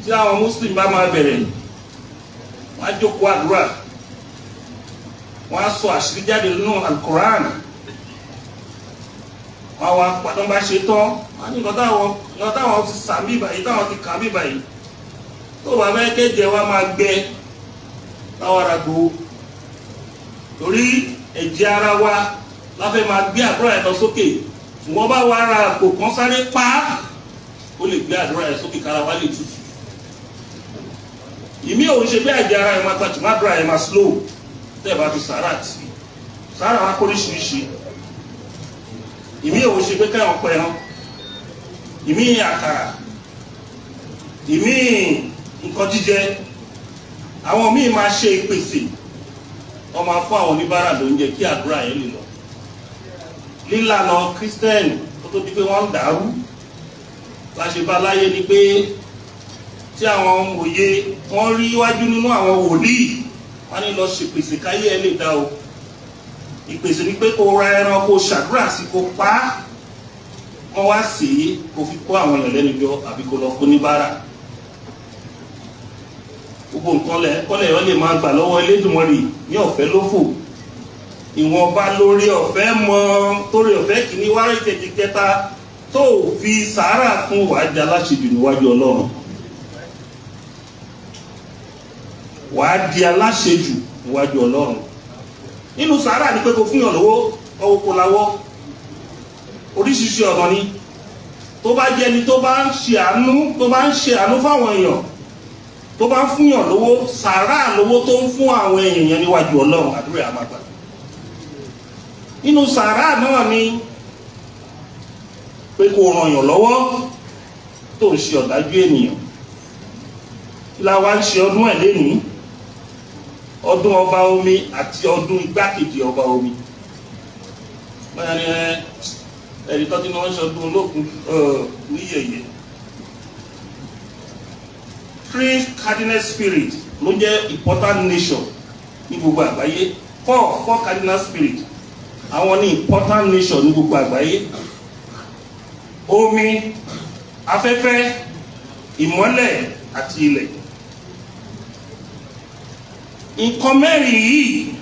Tí àwọn Muslim bá máa bẹ̀rẹ̀ wọ́n á jókòó àdúrà, wọ́n á sọ àṣírí jáde nínú Al-Quran, wọ́n wá pàtó bá ṣe tán wọ́n á ní nǹkan táwọn ti sàmì báyìí, táwọn ti kà mí báyìí, tó bá fẹ́ kéde wa máa gbẹ táwọn ara gbó, torí ẹ̀jẹ̀ ara wa láfẹ́ máa gbé àdúrà ẹ̀ lọ sókè. Wọ́n bá wá ara àpò kan sáré pa ó lè gbé àdúrà ẹ̀ sókè kára wá lè tutù. Ìmí òun ṣe bí àjẹ́ ara ẹ̀ máa gbàtí má àdúrà ẹ̀ máa slow tẹ́ ẹ̀ bá fi sàárà tì í, sàárà wá kóríṣiríṣi. Ìmí òun ṣe pé káwọn pẹ̀ hàn, ìmí àkàrà, ìmí nǹkan jíjẹ, àwọn míì máa ṣe ìpèsè, wọ́n máa fún àwọn oníbàárà lóúnjẹ kí àdúrà yẹn lè lọ. Lílànà Kírísítẹ́nì tó tó di pé wọ́n ń dàrú láṣẹ bá láyé ni pé tí àwọn òye wọ́n rí iwájú nínú àwọn wòlíì wọ́n ní lọ ṣèpèsè káyé ẹ lè dá o. Ìpèsè ni pé kó ra ẹran, kó ṣàdúrà sí, kó pa á, wọ́n wá sí i, kó fi kó àwọn èèyàn lẹ́nu jọ àbí kó lọ fún níbàárà. Gbogbo nǹkan kọ́lẹ̀ yọ lè máa gbà lọ́wọ́ Elédùmarè ní ọ̀fẹ́ lófò. Ìwọ̀nba lórí ọ̀fẹ́ mọ́ torí ọ̀fẹ́ kìíní wárí kejì kẹta tó fi sàárà kún wàá di aláṣejù níwájú Ọlọ́run. Wàá di aláṣejù níwájú Ọlọ́run. Nínú sàárà ni pé kò fún yàn lówó ọwọ́ kò láwọ́. Oríṣiríṣi ọ̀nà ni. Tó bá jẹ́ ni tó bá ń ṣe àánú fáwọn èèyàn, tó bá ń fún yàn lówó, sàárà lówó tó ń fún àwọn èèyàn níwájú Ọlọ́run, àdúrà àmàgbà. Nínú sàárà náà ni pé kó ràn yàn lọ́wọ́ tó ń ṣe ọ̀dájú ènìyàn. Ìlà wa ń ṣe ọdún ẹ̀ lénìí, ọdún ọba omi àti ọdún igbákejì ọba omi. Báyà ni ẹ̀rí tó ti ní wọ́n ṣe ọdún olókun níyẹ̀yẹ̀. 3 cardinal spirit ló jẹ́ important nation ní gbogbo àgbáyé. 4 cardinal spirit àwọn ní important nation ní gbogbo àgbáyé. omi, afẹ́fẹ́, ìmọ́lẹ̀ àti ilẹ̀. Nǹkan mẹ́rin yìí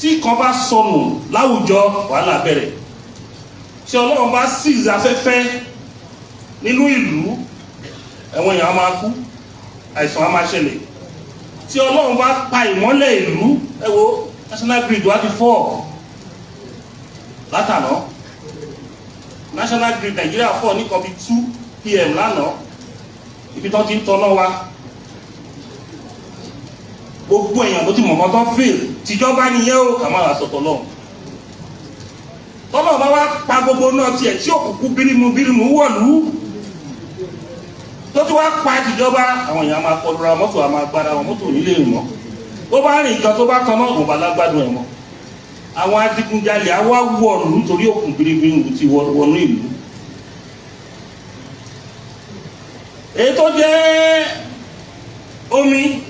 tí kan bá sọnù láwùjọ wàhálà bẹ̀rẹ̀. Tí Ọlọ́run bá seize afẹ́fẹ́ nínú ìlú, àwọn èèyàn máa kú, àìsàn á máa ṣẹlẹ̀. Tí Ọlọ́run bá pa ìmọ́lẹ̀ ìlú, ẹ wo national grid wá ti fọ́ látàná. National grid Nigeria fọ́ ní kan bí 2 PM lánàá, ibi tán ti ń tọ́nà wa. Gbogbo èèyàn ló ti mọ̀mọ́ tán fail, tìjọba nìyẹn o, kà máa sọ̀tọ̀ lọ. Tọ́lọ̀ bá wá pa gbogbo náà tiẹ̀ tí òkùnkùn bírímù wọ̀lú, tó tí wá pa tìjọba, àwọn èèyàn máa kọlura mọ́tò, a máa gbára wọn mọ́tò nílé ìmọ̀. Ó bá rìn ìjọ tó bá kan náà, òun bá lágbádùn ẹ̀mọ́. Àwọn adigunjalè á wá wọ̀lú nítorí òkùnkùn bírímù ti wọnú ìlú. Èyí tó jẹ́ omi,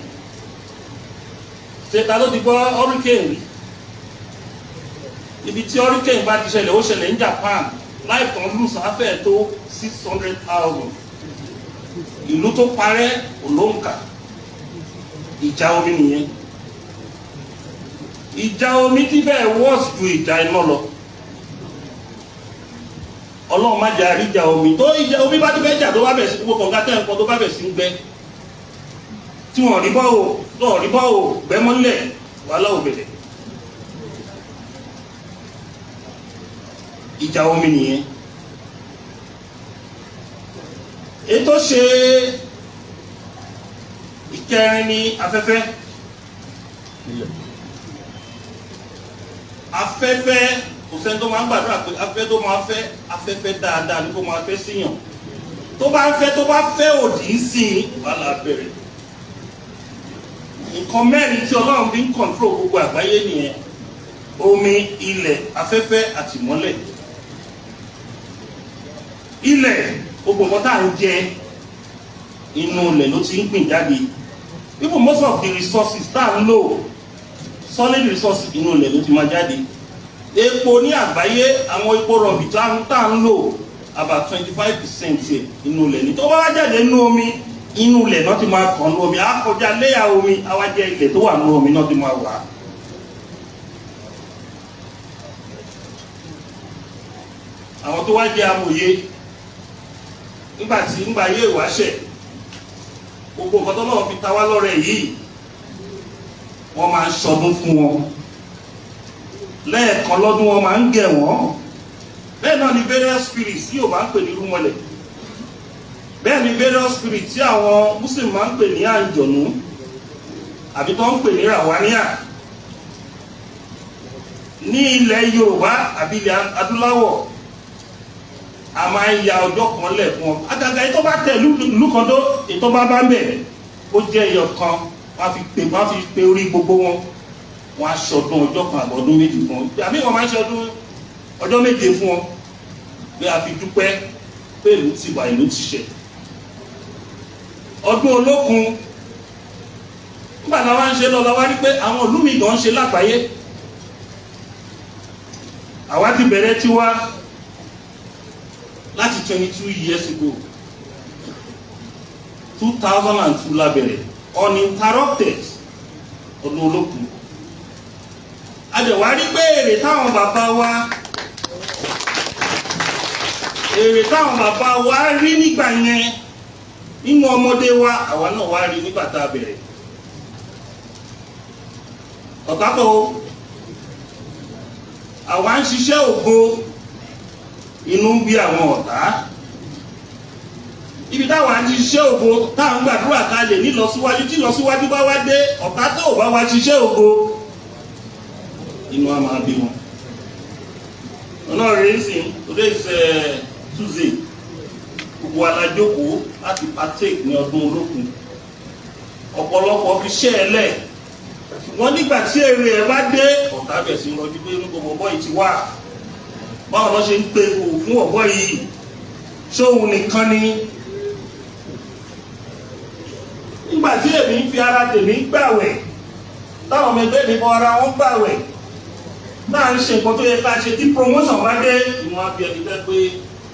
ṣètà ló ti gbọ́ hurricane. Ibi tí hurricane bá ti ṣẹlẹ̀, ó ṣẹlẹ̀ ní Japan, life kan lose afẹ́ tó 600,000. Ìlú tó parẹ́ olóǹkà. Ìjà omi nìyẹn. Ìjà omi ti bẹ́ẹ̀ worse ju ìjà iná lọ. Ọlọ́run má jà rí ìjà omi. Tó ìjà omi bá ti fẹ́ jà tó bá bẹ̀ sí gbogbo kọ̀ǹgá tẹ́ nǹkan tó bá bẹ̀ sí ń gbẹ. Tí wọ́n rí bọ́ ò gbẹ́mọ́lẹ̀ wàhálà òbẹ̀lẹ̀. Ìjà omi nìyẹn. Ètò ṣe ìkẹrin ní afẹ́fẹ́. Afẹ́fẹ́, kò sẹ́ni tó máa ń gbàdúrà pé afẹ́fẹ́ tó máa fẹ́ afẹ́fẹ́ dáadáa ní kó máa fẹ́ síyàn. Tó bá fẹ́ òdì sí wàhálà bẹ̀rẹ̀. Nǹkan mẹ́rin tí Ọlọ́run fi ń control gbogbo àgbáyé nìyẹn: omi, ilẹ̀, afẹ́fẹ́ àti ìmọ́lẹ̀. Ilẹ̀, gbogbo nǹkan tá à ń jẹ inú ilẹ̀ ló ti ń gbìn jáde. Even most of the resources tá à ń lò, solid resources inú ilẹ̀ ló ti máa jáde. Epo ní àgbáyé, àwọn epo rọ̀bì tá à ń lò about 25% inú ilẹ̀ ní. Tó bá wá jáde nínú omi, inú ilẹ̀ náà ti máa kàn ní omi, á kọjá léyà omi, á wá jẹ́ ilẹ̀ tó wà ní omi náà ti máa wà. Àwọn tó wá jẹ́ amòye, nígbà yé ìwáṣẹ̀, gbogbo nǹkan tó lọ́wọ́ fi ta wá lọ́rẹ yìí, wọ́n máa ń ṣọdún fún wọn. Lẹ́ẹ̀kan lọ́dún wọn máa ń gẹ̀ wọ́n. Bẹ́ẹ̀ náà ni various spirits tí yóò máa ń pè ní rúmọlẹ̀. Bẹ́ẹ̀ ni various spirits tí àwọn Muslim máa ń pè ní àǹjọ̀nú, àbí tó ń pè ní ràwáníà. Ní ilẹ̀ Yorùbá àbí ilẹ̀ Adúláwọ̀, a máa ń ya ọjọ́ kan lẹ̀ fún ọ. Àgàgà ètò bá tẹ̀ lúkọ̀dọ́, ètò bá ń bẹ̀, ó jẹ́ ẹyọ kan, wọ́n fi pe orí gbogbo wọn. Wọ́n á ṣọdún ọjọ́ kan àbọ̀dún méjì fún ọ. Àbí wọ́n máa ń ṣọdún ọjọ́ méje fún ọ. Bí a fi dúpẹ́ pé ìlú ti wà, ìlú ti ṣẹ̀. Ọdún olókun, nígbà tí wọ́n ń ṣe lọ, lọ́wọ́ rí pé àwọn ìlú mi gan ń ṣe lágbàáyé. Àwa ti bẹ̀rẹ̀ tiwa láti 22 years ago. 2002 la bẹ̀rẹ̀, uninterrupted ọdún olókun. A dẹ̀ wá rí pé èrè táwọn bàbá wa rí nígbà yẹn nínú ọmọdé wa, àwa náà wá rí nígbà tá a bẹ̀rẹ̀. Ọ̀tápọ̀, àwa ń ṣiṣẹ́ ògo, inú ń bí àwọn ọ̀tá. Ibi táwa ń ṣiṣẹ́ ògo, táà ń gbàdúrà ká lè nílọsíwájú, tí lọsíwájú bá wá dé, ọ̀tá tó bá wá ṣiṣẹ́ ògo, inú a máa bí wọn. Ọ̀nà rẹ̀ sí, today is Tuesday, gbogbo alájókòó láti partake ní ọdún olókun. Ọ̀pọ̀lọpọ̀ fi ṣẹ́ ẹlẹ̀, ṣùgbọ́n nígbà tí èrè ẹ̀ bá dé, ọ̀tá bẹ̀ sí rọjú pé ní gbogbo ọ̀bọ̀ yìí ti wà. Báwọn lọ ṣe ń pe òun fún ọ̀bọ̀ yìí, ṣóhun nìkan ni. Nígbà tí èmi ń fi ara tèmi gbàwẹ̀, táwọn ọmọ ẹgbẹ́ mi fọ ara wọn gbàwẹ̀, náà ń ṣe nǹkan tó yẹ ká ṣe, tí promotion bá dé, ìwọ̀n àbí ẹni fẹ́ pé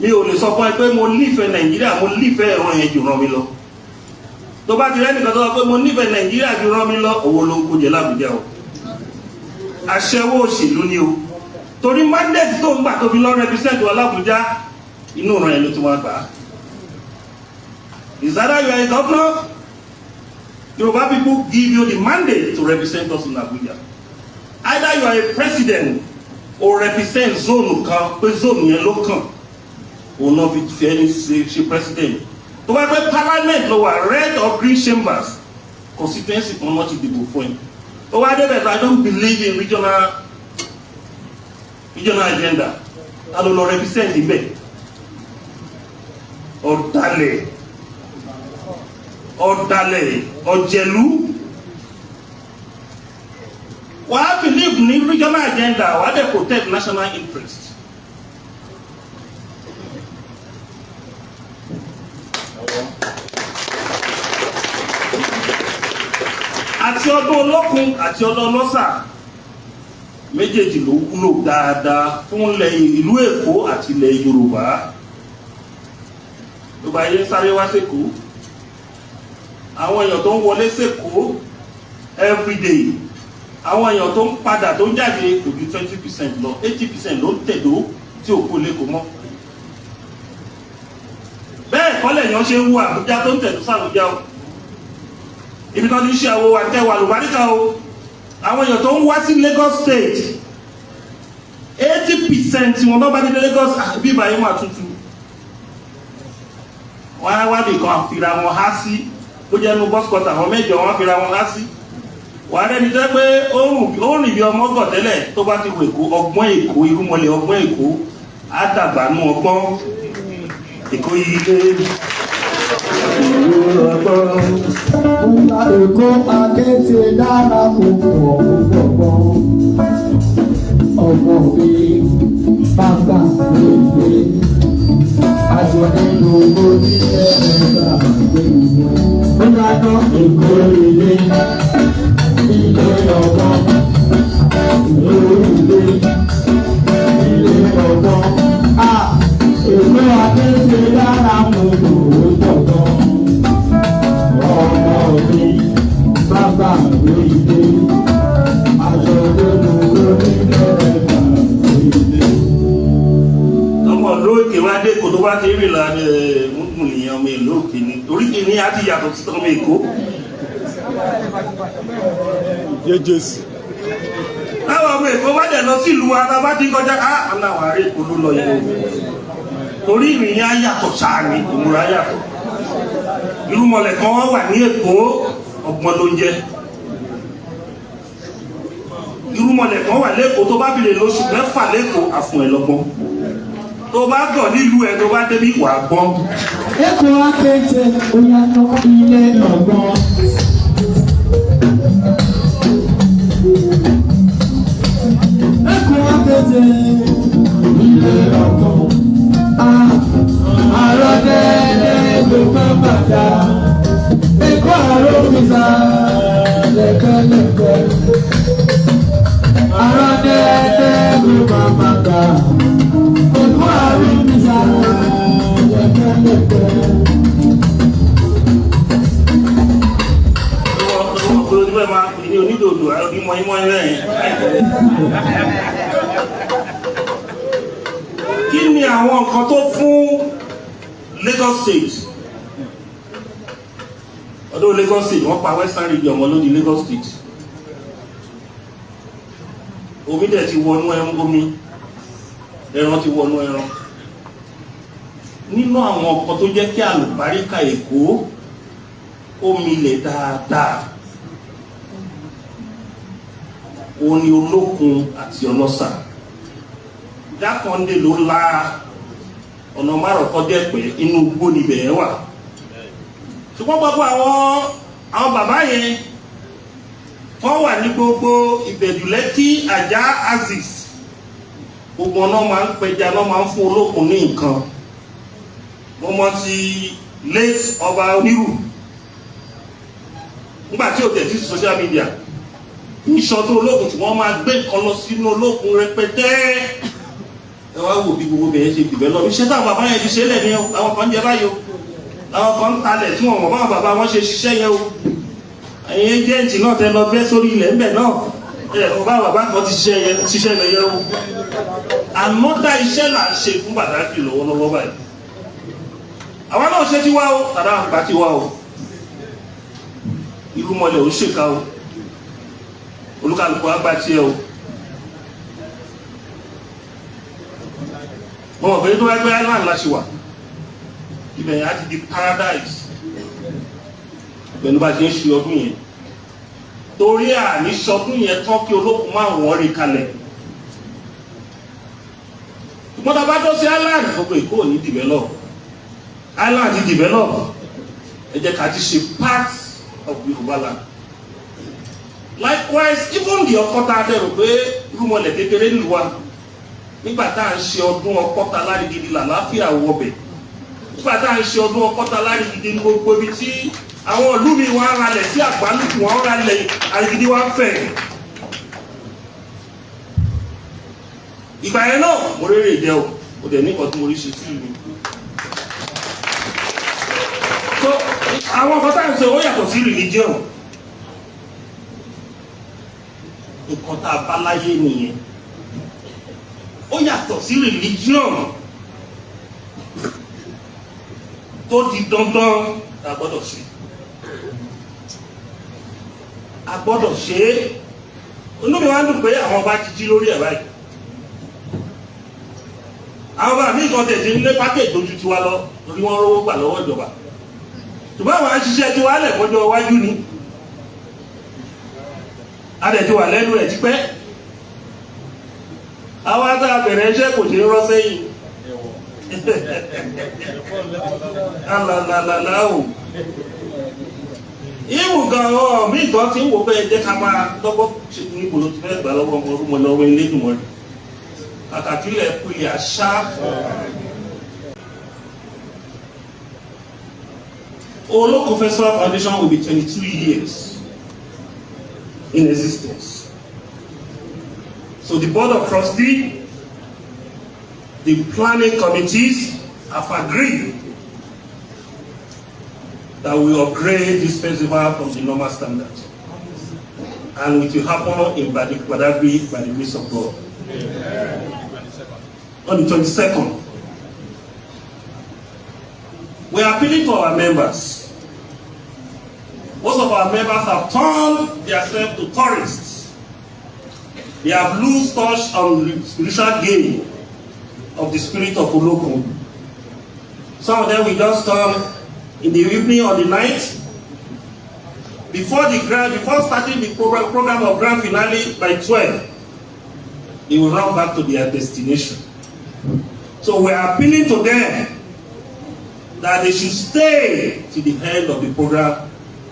mi ò lè sọ fún ẹ pé mo nífẹ̀ẹ́ Nàìjíríà, mo nífẹ̀ẹ́ ẹ̀rọ yẹn jù ràn mí lọ. Tó bá ti rẹ́nìkan tó sọ pé mo nífẹ̀ẹ́ Nàìjíríà jù ràn mí lọ, owó ló ń kó jẹ l'Àbújá o. Aṣẹ́wó òṣèlú ni o. Torí mandate tó ń gbà tó fi lọ represent wa l'Àbújá, inú ọ̀ràn yẹn ló ti wá gbà. Is that you are a governor? Yoruba people give you the mandate to represent us in Abuja. Either you are a president or represent zone kan, pé zone yẹn ló kàn. Or not be any ṣe president. To bá pé parliament ló wà red or green chambers, constituency kan wọ́n ti dìbò fún ẹ. To wá débẹ̀ I don't believe in regional agenda. Ta ló lọ represent ibẹ̀? Ọ̀dàlẹ̀ ọ̀jẹ̀lú. Wà á believe ní regional agenda, wà á dẹ̀ protect national interest. Àti ọdún olókun àti ọdún ọlọ́sà méjèèjì ló wúlò dáadáa fún ìlú Èkó àti ilẹ̀ Yorùbá. Tó bá yẹ sáré wá s'Èkó, àwọn èèyàn tó ń wọlé s'Èkó everyday, àwọn èèyàn tó ń padà tó ń jáde kò ju 20% lọ, 80% ló ń tẹ̀dó tí ò kó l'Èkó mọ́. Bẹ́ẹ̀ kọ́ lẹ̀yàn ṣe ń wo Àbújá tó ń tẹ̀dó s'Àbújá o. Ibi tó ti ṣe àwọ̀ àtẹwà lùbáríkà o. Àwọn èèyàn tó ń wá sí Lagos State 80% wọn bá dé Lagos bí ìbáyé máa tutù. Wọ́n á wá nìkan àfihàn wọn há sí, ó jẹ́ inú bus quarter àwọn mẹ́jọ wọn àfihàn wọn há sí. Wà á rẹ́ni tẹ́ pé ó rìn bí ọmọ ọgọ̀ tẹ́lẹ̀ tó bá ti wò Èkó, ọgbọ́n Èkó, irúmọlẹ̀ ọgbọ́n Èkó, á dàgbà nú ọgbọ́n Èkó yìí lé.
Èkó akéte dára púpọ̀ púpọ̀ ọmọ mi bàbá gbègbè àjọ nínú oníṣẹ́ ẹ̀ka gbègbè. Ó dáná Èkó ilé ọgbọ́n, ilé ọgbọ́n. Èkó akéte dára púpọ̀ púpọ̀ ọmọ mi bàbá gbègbè àjọ nínú oníṣẹ́ ẹ̀ka gbègbè.
Ọmọ lóòkè wá dé kò tó bá ti rí la mú nìyẹn ọmọ ìlú òkè ni. Oríkè ní á ti yàtọ̀ sí ọmọ Èkó.
Jésù.
Láwọn ọmọ Èkó bá dẹ̀ lọ sí ìlú wa, tá bá ti kọjá, aláwọ̀ Ààrẹ Èkó ló lọ yìí. Torí ìrìn á yàtọ̀ sáà ní ìmúra yàtọ̀. Irúmọlẹ̀ kan wà ní Èkó, ọgbọ́n ló ń jẹ́. Irúmọlẹ̀ kan wà l'Èkó tó bá fi lè lóṣù mẹ́fà l'Èkó àfún ẹ̀ lọ́gbọ́n. Tó bá gọ̀ nílùú ẹ̀ tó bá débi wà gbọ́n.
Èkó akéte oyana ilé ọgbọ́n. Èkó akéte ilé ọgbọ́n. Àrọ̀ dẹ́dẹ́ ló fẹ́ bàjá. Èkó àrò fìsà lẹ́kẹ́lẹ́kẹ́. Àrọ̀ dẹ́dẹ́ ló máa bàjá. Èkó àrò fìsà lẹ́kẹ́lẹ́kẹ́.
Olóòtú bẹ́ẹ̀ máa pè ní onídòdò àròbí mọ́ímọ́ rẹ̀. Kí ni àwọn nǹkan tó fún Lagos State? Ọdún Lagos State wọ́n pa Western Region wọn lódi Lagos State. Omi dẹ̀ ti wọnú omi, ẹran ti wọnú ẹran. Nínú àwọn nǹkan tó jẹ́ kí àlùbáríkà Èkó omi ilẹ̀ dáadáa, ó ní olókun àti ọlọ́sà. Jákàndé ló la ọ̀nà márùn-ún dẹ́pẹ́ inú igbó níbẹ̀ ẹ̀ wà. Ṣùgbọ́n gbogbo àwọn bàbá yẹn wọ́n wà ní gbogbo Ìbẹ̀jùlẹ́kí, Àjá, Aziz. Gbogbo ọ̀nà máa ń pẹja, náà máa ń fún olókun ní nǹkan. Wọ́n mọ̀ sí late Ọba Onírù. Nígbà tí ó tẹ̀ sí social media, ìṣọ́ tó olókun tí wọ́n máa gbé nǹkan lọ sínú olókun rẹpẹtẹ. Ẹ wá wò bí gbogbo bẹ̀rẹ̀ ṣe develop iṣẹ́ táwọn bàbá yẹn ti ṣe lẹ̀ ní àwọn kan jẹ báyìí àwọn kan ń talẹ̀ tí wọ́n mọ̀ báwọn bàbá wọn ṣe ṣiṣẹ́ yẹn o ẹ̀yin ẹ́jẹ̀ǹtì náà tẹ lọ bẹ́ sórí ilẹ̀ ńbẹ̀ náà ọba bàbá kan ti ṣiṣẹ́ lẹ̀ yẹn o àmọ́dá iṣẹ́ là ń ṣe fún Badagry lọ́wọ́lọ́wọ́ báyìí àwọn náà ṣe ti wá o tàdá àgbà ti wá o ìlú mọ̀lẹ̀ ò ṣèkà o olúkàlùkù àgbà tiẹ̀ o wọ́n mọ̀ pé tó wá gbé island láṣì wà ibẹ̀ yẹn á ti di paradise pẹ̀lú bá ṣe ń ṣe ọdún yẹn torí àní ṣọdún yẹn tán kí olókùn máa wọ́n rí kalẹ̀ ìpọ́n bá tó sí island gbogbo Èkó ní develop island ti develop ẹ jẹ́ ká ti ṣe part of Yorùbá land likewise even the Ọ̀kọ́ta dẹ̀rù pé rúmọlẹ̀ kékeré nìlú wa nígbà tá à ń ṣe ọdún Ọ̀kọ́ta Lárigidi làlàáfíà wọbẹ̀ nígbà tá à ń ṣe ọdún Ọ̀kọ́ta Lárigidi ní gbogbo ibi tí àwọn ìlú mi wọ́n ralẹ̀ sí àgbálùkù wọ́n ralẹ̀ Àrigidi wá fẹ̀ ìgbà yẹn náà mo rere ìjẹ́ o mo dẹ̀ ní nǹkan tí mo rí ṣe sí ìlú so àwọn ọkọ̀ tá à ń sọ ó yàtọ̀ sí religion nǹkan tá a bá láyé nìyẹn ó yàtọ̀ sí religion tó di dandan tá a gbọ́dọ̀ ṣe a gbọ́dọ̀ ṣe é inú mi wá dùn pé àwọn ọba ti jí lórí ẹ̀ báyìí àwọn ọba mi kan tẹ̀sí nílé pákẹ́jì tó ju tiwa lọ torí wọ́n rówó gbà lọ́wọ́ ìjọba ṣùgbọ́n àwọn aṣiṣẹ́ tiwa lẹ̀ kọjọ́ iwájú ni adẹ̀ ti wà lẹ́nu ẹ̀ ti pẹ́ àwọn àtàrà bẹ̀rẹ̀ iṣẹ́ kò ṣe rọ́ sẹ́yìn alàlàlà o ìwù gan ọ́ mí ìtọ́ tí ń wò pé ẹjẹ́ ká máa lọ́gbọ́ ṣe ní ìbò ló ti fẹ́ gbà lọ́wọ́ ọmọ orúmọ lọ́wọ́ ilé ìdùnmọ́ rẹ̀ àkàkílẹ̀ kú ilẹ̀ àṣà Olo Confessional Foundation will be 22 years in existence. So the Board of Trustees, the planning committees have agreed that we upgrade this festival from the normal standard. And it will happen in Badagry by the grace of God. On the 22nd. We are appealing to our members. Most of our members have turned themselves to tourists. They have lost touch on the spiritual game of the spirit of Olowo. Some of them will just come in the evening or the night. Before starting the program of grand finale by 12, they will run back to their destination. So we are appealing to them that they should stay to the end of the program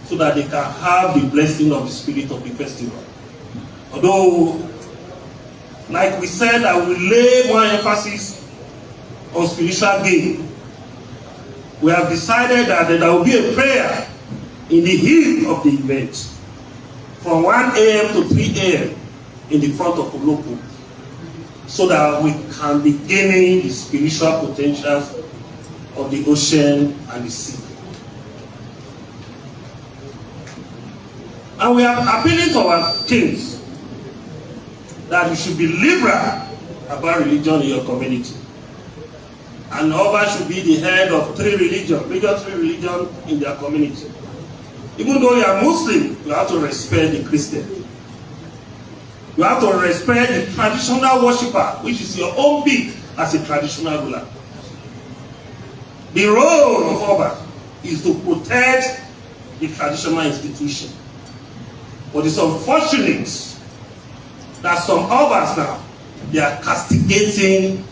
so that they can have the blessing of the spirit of the festival. Although, like we said, I will lay more emphasis on spiritual gain. We have decided that there will be a prayer in the heat of the event from 1 a.m. to 3 a.m. in the front of Olowo, so that we can be gaining the spiritual potentials of the ocean and the sea. And we are appealing to our kings that you should be liberal about religion in your community. And Oba should be the head of major three religions in their community. Even though you are Muslim, you have to respect the Christian. You have to respect the traditional worshipper, which is your own bit as a traditional ruler. The role of Oba is to protect the traditional institution. But it's unfortunate that some Obas now, they are castigating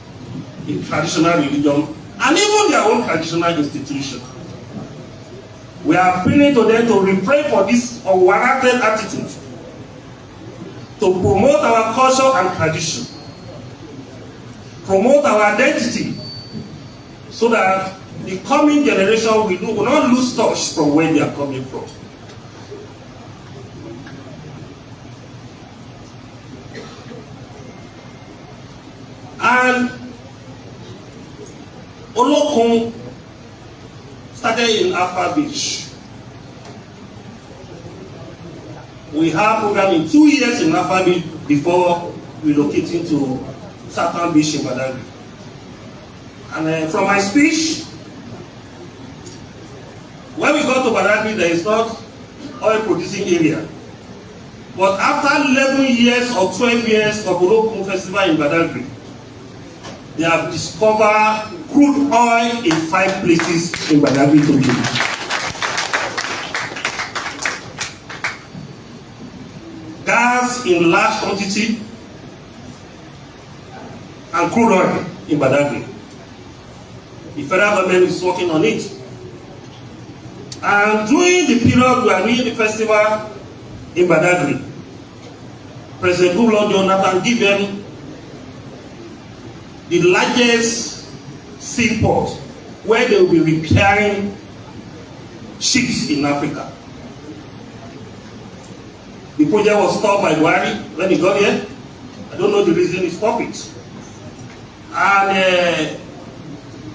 the traditional religion and even their own traditional institution. We are appealing to them to refrain from this unwarranted attitude, to promote our culture and tradition, promote our identity, so that the coming generation will not lose touch from where they are coming from. And Olokun started in Alpha Beach. We have program in 2 years in Alpha Beach before relocating to Southern Beach in Badagry. And from my speech, when we got to Badagry, there is not oil producing area. But after 11 years or 12 years of Olokun Festival in Badagry, they have discovered crude oil in 5 places in Badagry today. Gas in large quantity and crude oil in Badagry. The federal government is working on it. And during the period we are doing the festival in Badagry, President Goodluck Jonathan gave them the largest seaport where they will be repairing ships in Africa. The project was stopped by Buhari when he got here. I don't know the reason he stopped it. And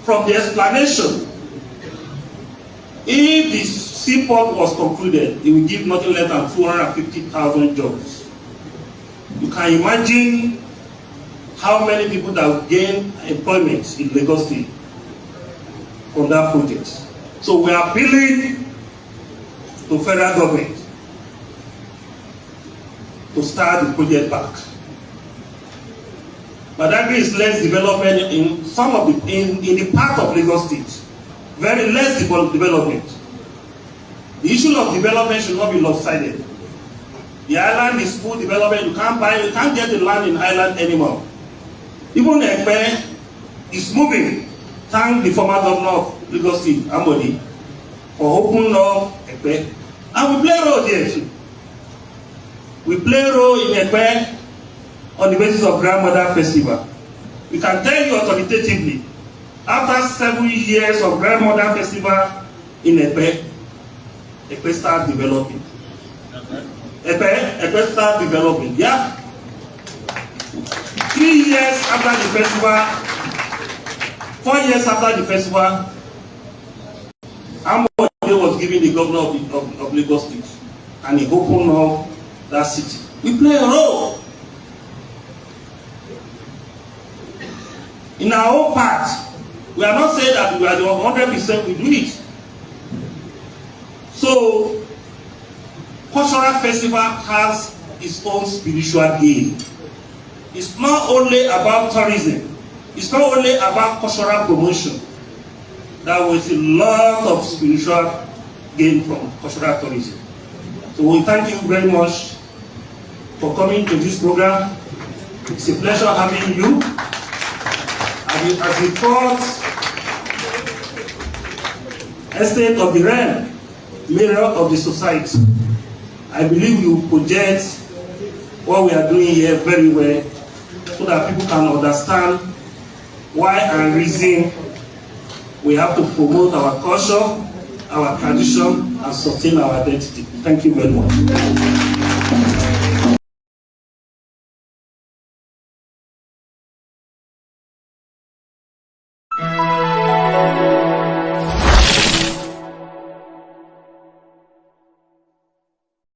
from the explanation, if the seaport was concluded, it will give nothing less than 250,000 jobs. You can imagine how many people that will gain employment in Lagos State from that project. So we are appealing to federal government to start the project back. Badagry is less development in some of the in the part of Lagos State. Very less development. The issue of development should not be lopsided. The island is full development. You can't get the land in island anymore. Even Ekpe is moving. Thank the former governor of Lagos State, Ambodi, for opening up Ekpe. And we play role there too. We play role in Ekpe on the basis of Grandmother Festival. We can tell you authoritatively, after 7 years of Grandmother Festival in Ekpe, Ekpe starts developing. Ekpe starts developing. Yeah. 3 years after the festival, 4 years after the festival, Ambodi was given the governor of Lagos State, and he opened up that city. We play a role. In our own part, we are not saying that we are the 100% we do it. So, cultural festival has its own spiritual gain. It's not only about tourism. It's not only about cultural promotion. There was a lot of spiritual gain from cultural tourism. So we thank you very much for coming to this program. It's a pleasure having you as the fourth estate of the realm, mirror of the society. I believe you project what we are doing here very well, so that people can understand why and reason we have to promote our culture, our tradition, and sustain our identity. Thank you very much.